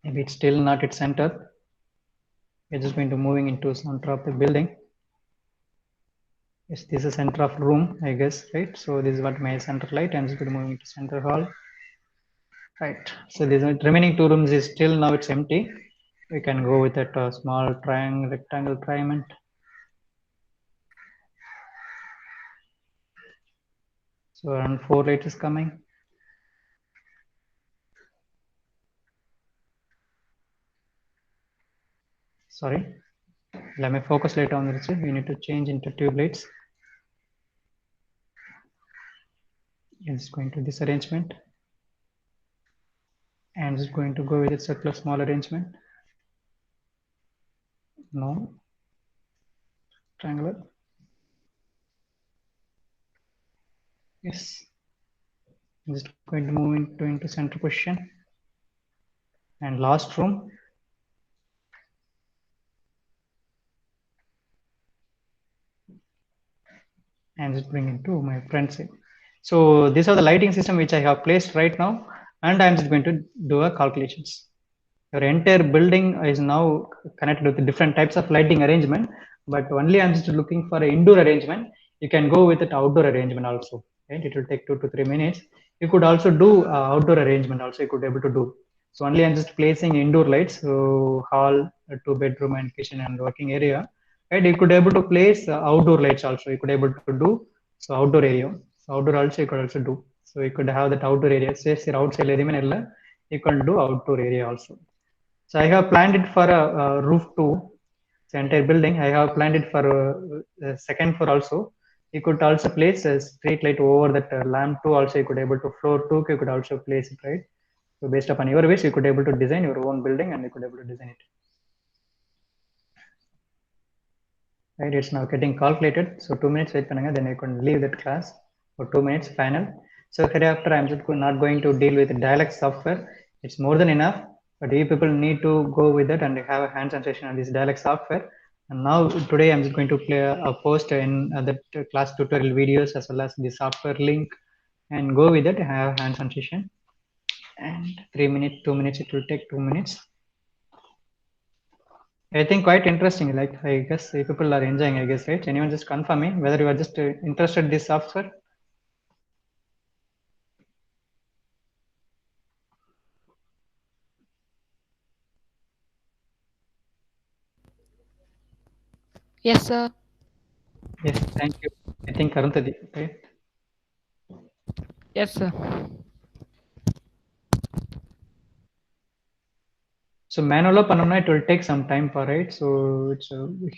Maybe it's still not its center. We're just going to moving into center of the building. Yes, this is center of room, I guess, right? So this is what my center light. I'm just going to move into center hall. Right. So these remaining two rooms is still now it's empty. We can go with that small triangle, rectangle triamond. So around 4 lights is coming. Sorry. Let me focus later on this. We need to change into tube lights. It's going to this arrangement. And it's going to go with a circular small arrangement. No. Triangular. Yes. I'm just going to move into center position. And last room. And just bring it to my front side. So these are the lighting system which I have placed right now, and I'm just going to do a calculations. Your entire building is now connected with different types of lighting arrangement, but only I'm just looking for an indoor arrangement. You can go with it outdoor arrangement also. Right? It will take 2 to 3 minutes. You could also do outdoor arrangement also. You could able to do. So only I'm just placing indoor lights, so hall, two bedroom and kitchen and working area. Right? You could able to place outdoor lights also. You could able to do so outdoor area. So outdoor also you could also do. So you could have that outdoor area. Say outside area, you can do outdoor area also. So I have planned it for a roof too. The entire building. I have planned it for a second floor also. You could also place a street light over that lamp too. Also, you could able to floor too. You could also place it, right. So based upon your wish, you could able to design your own building and you could able to design it. Right, it's now getting calculated. So 2 minutes wait pannunga, then you can leave that class for 2 minutes final. So hereafter I'm just not going to deal with the dialect software. It's more than enough, but you people need to go with it and have a hands-on session on this dialect software. And now today I'm just going to play a post in the class tutorial videos as well as the software link, and go with it, have hands-on session. And 3 minutes, 2 minutes, it will take 2 minutes. I think quite interesting. Like I guess people are enjoying. I guess, right? Anyone just confirm me whether you are just interested in this software. Yes, sir. Yes, thank you. I think Arundhati, right? Yes, sir. So manual panamna, it will take some time for it. So it's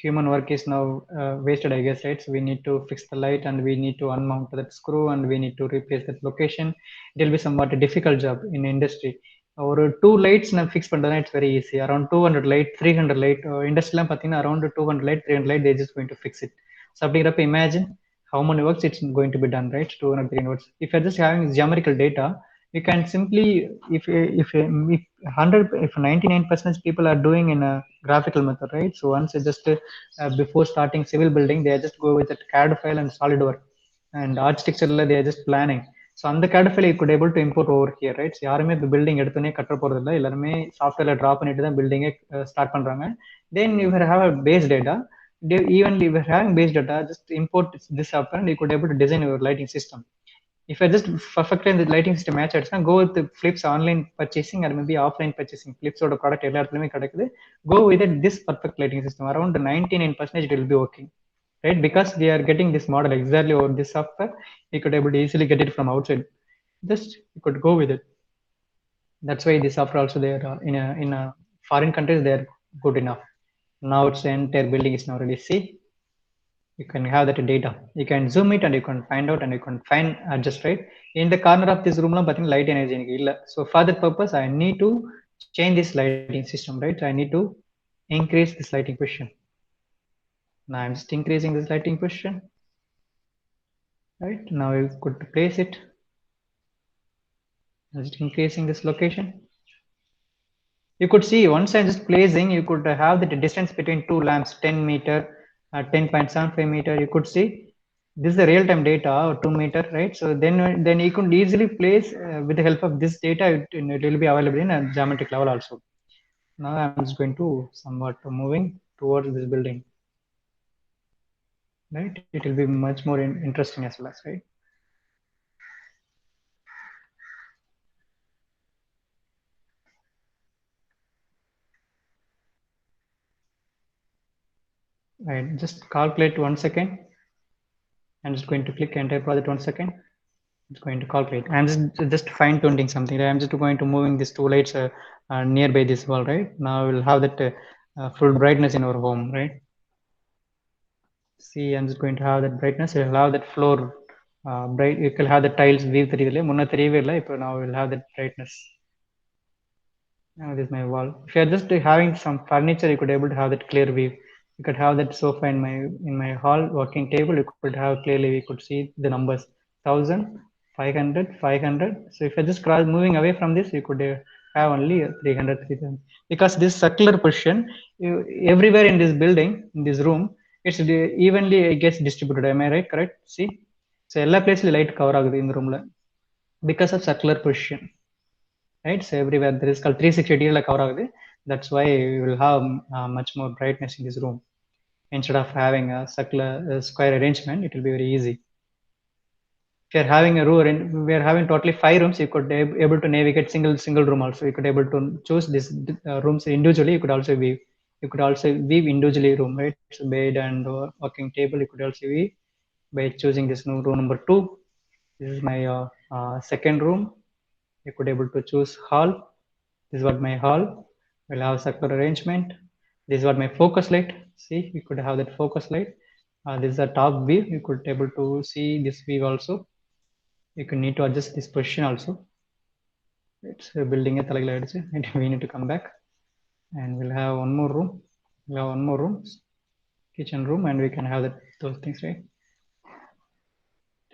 human work is now wasted, I guess, right? So we need to fix the light and we need to unmount that screw and we need to replace that location. It will be somewhat a difficult job in industry. Or two lights na fix pandana, it's very easy. Around 200 light, 300 light. Industry lam pathina around 200 light, 300 light, they're just going to fix it. So imagine how many works it's going to be done, right? 200, 300 works. If you're just having geometrical data, you can simply if 100 if 99% people are doing in a graphical method, right? So once you just before starting civil building, they just go with that CAD file and SolidWorks, and architecture they are just planning. So on the CAD file you could able to import over here, right? So யாருமே இப்போ building எடுத்தோடனே கட்ட போறது இல்லை, எல்லாருமே சாஃப்ட்வேர்ல draw பண்ணிட்டு தான் பில்டிங்கை ஸ்டார்ட் பண்றாங்க. Then you have a base data. Even if you're having base data, just import this software and you could able to design your lighting system. If I just perfectly in the lighting system match ஆயிடுச்சுன்னா, go with the Philips online purchasing or maybe offline purchasing. Philips ஓட product எல்லா இடத்துலயுமே கிடைக்குது. Go with it, this perfect lighting system. Around 99% it will be working, right? Because we are getting this model exactly over this software, we could able to easily get it from outside. Just you could go with it. That's why this software also there in a foreign countries they are good enough. Now it's the entire building is now ready. See, you can have that data, you can zoom it and you can find out and you can find adjust, right? In the corner of this room light energy illa, so for that purpose I need to change this lighting system, right? I need to increase this lighting position. Now I'm just increasing this lighting position, right? Now you could place it, just increasing this location. You could see once I'm just placing, you could have the distance between two lamps 10 meter, 10.75 meter, you could see. This is the real-time data, 2 meter, right? So then you could easily place with the help of this data, it will be available in a geometric level also. Now I'm just going to somewhat moving towards this building, right? It will be much more interesting as well as, right? Right, just calculate 1 second. I'm just going to click entire project 1 second. It's going to calculate. I'm just fine tuning something. Right? I'm just going to moving these two lights nearby this wall, right? Now we'll have that full brightness in our home, right? See, I'm just going to have that brightness. We'll have that floor bright. You can have the tiles view. Now we'll have that brightness. Now this is my wall. If you're just having some furniture, you could able to have that clear view. You could have that sofa in my hall working table. You could have clearly, we could see the numbers 1000, 500, 500. So if you're just cross moving away from this, you could have only 300, 3000. Because this circular position, everywhere in this building, in this room, it's evenly it gets distributed. Am I right? Correct? See? So all places light cover in the room because of circular position. Right, so everywhere there is called 360 degree like cover agudi. That's why we will have much more brightness in this room. Instead of having a circular square arrangement, it will be very easy. If you're having a room, we are having totally 5 rooms, you could able to navigate single room also. You could able to choose this rooms individually. You could also weave individually room, right? So bed and working table, you could also weave by choosing this new room number 2. This is my second room. You could able to choose hall. This is what my hall will have circular arrangement. This is what my focus light. See, you could have that focus light. This is the top view. You could able to see this view also. You can need to adjust this position also. It's building a and we need to come back, and we'll have one more room. We'll have one more room, kitchen room, and we can have that, those things, right?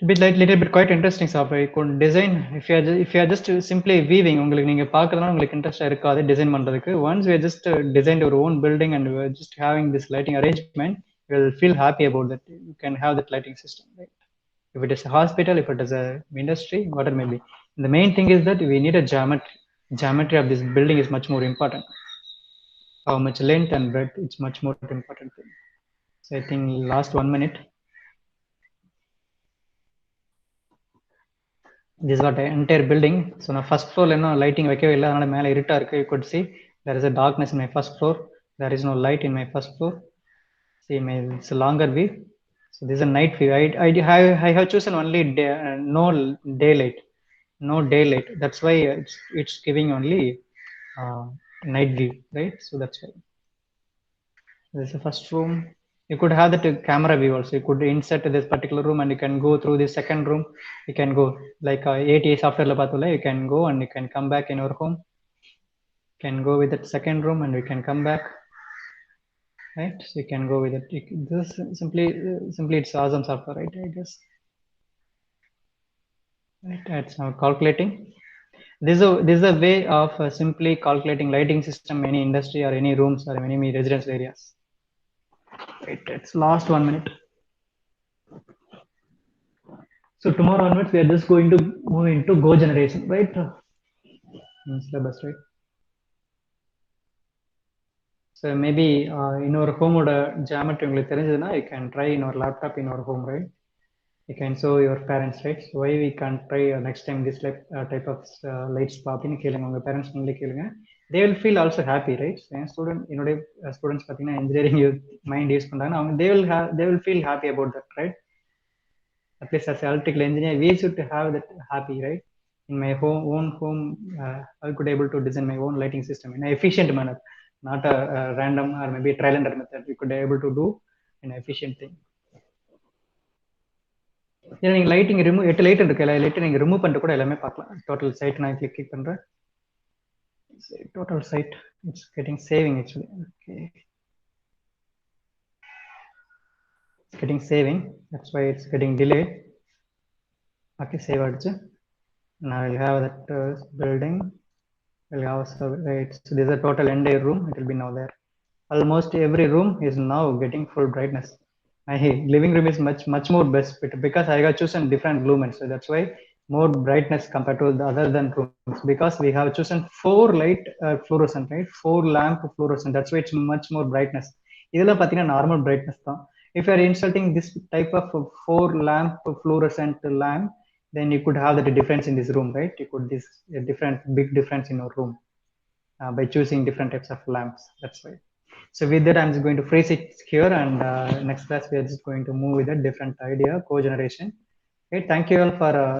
Little bit quite interesting software. You could design if you are just simply weaving. உங்களுக்கு நீங்க பார்க்கறதுனால உங்களுக்கு இன்ட்ரெஸ்டா இருக்காது design பண்றதுக்கு. Once we just designed our own building and we are just having this lighting arrangement, you will feel happy about that. You can have that lighting system, right? If it is a hospital, if it is a industry, whatever may be. The main thing is that we need a geometry. Geometry of this building is much more important. How much length and breadth, it's much more important thing. So I think last 1 minute. This is what entire building. So now first floor lighting வைக்கவே இல்லை, அதனால மேலே இருட்டா இருக்கு. You could see there is a darkness in my first floor. There is no light in my first floor. See, it's a longer view. So this is a night view. I have chosen only day, no daylight, no daylight. That's why it's giving only uh, night view, right? So that's why this is the first room. You could have that camera view also. You could insert this particular room and you can go through the second room. You can go like 8 software you can go and you can come back in your home. You can go with that second room and we can come back, right? So you can go with it. This simply it's awesome software, right? I guess. Right, it's now calculating. This is a way of simply calculating lighting system, any industry or any rooms or any residential areas. Right, it's last 1 minute. So tomorrow onwards, we are just going to move into Go generation, right? Syllabus, right? So maybe in our home geometry, you can try in our laptop in our home, right? You can show your parents, right? So why we can't try next time this type of lights pop in parents they will feel also happy, right? So students engineering mind use they will feel happy about that, right? At least as an electrical engineer, we should have that happy, right? In my own home, I could able to design my own lighting system in an efficient manner, not a random or maybe trial and error method. We could be able to do an efficient thing. நீங்க lighting remove 8 light இருக்கு, light நீங்க remove பண்ணிட்டு கூட எல்லாமே பார்க்கலாம். Total side நான் click பண்றேன். Total site, it's getting saving actually. Okay, it's getting saving, that's why it's getting delayed. Okay, save ஆயிடுச்சு. Now we'll have that building. We'll have right. So this is a total entire room. It will be now there. Almost every room is now getting full brightness. my living room is much more best because I got chosen different lumens, so that's why more brightness compared to the other than rooms, because we have chosen four light fluorescent, right? Four lamp fluorescent. That's why it's much more brightness. இதெல்லாம் பார்த்தீங்கன்னா normal brightness தான். If you are inserting this type of four lamp fluorescent lamp, then you could have that difference in this room, right? You could this a different big difference in your room by choosing different types of lamps. That's why. So with that, I'm just going to phrase it here, and next class we are just going to move with a different idea, cogeneration. Okay, thank you all for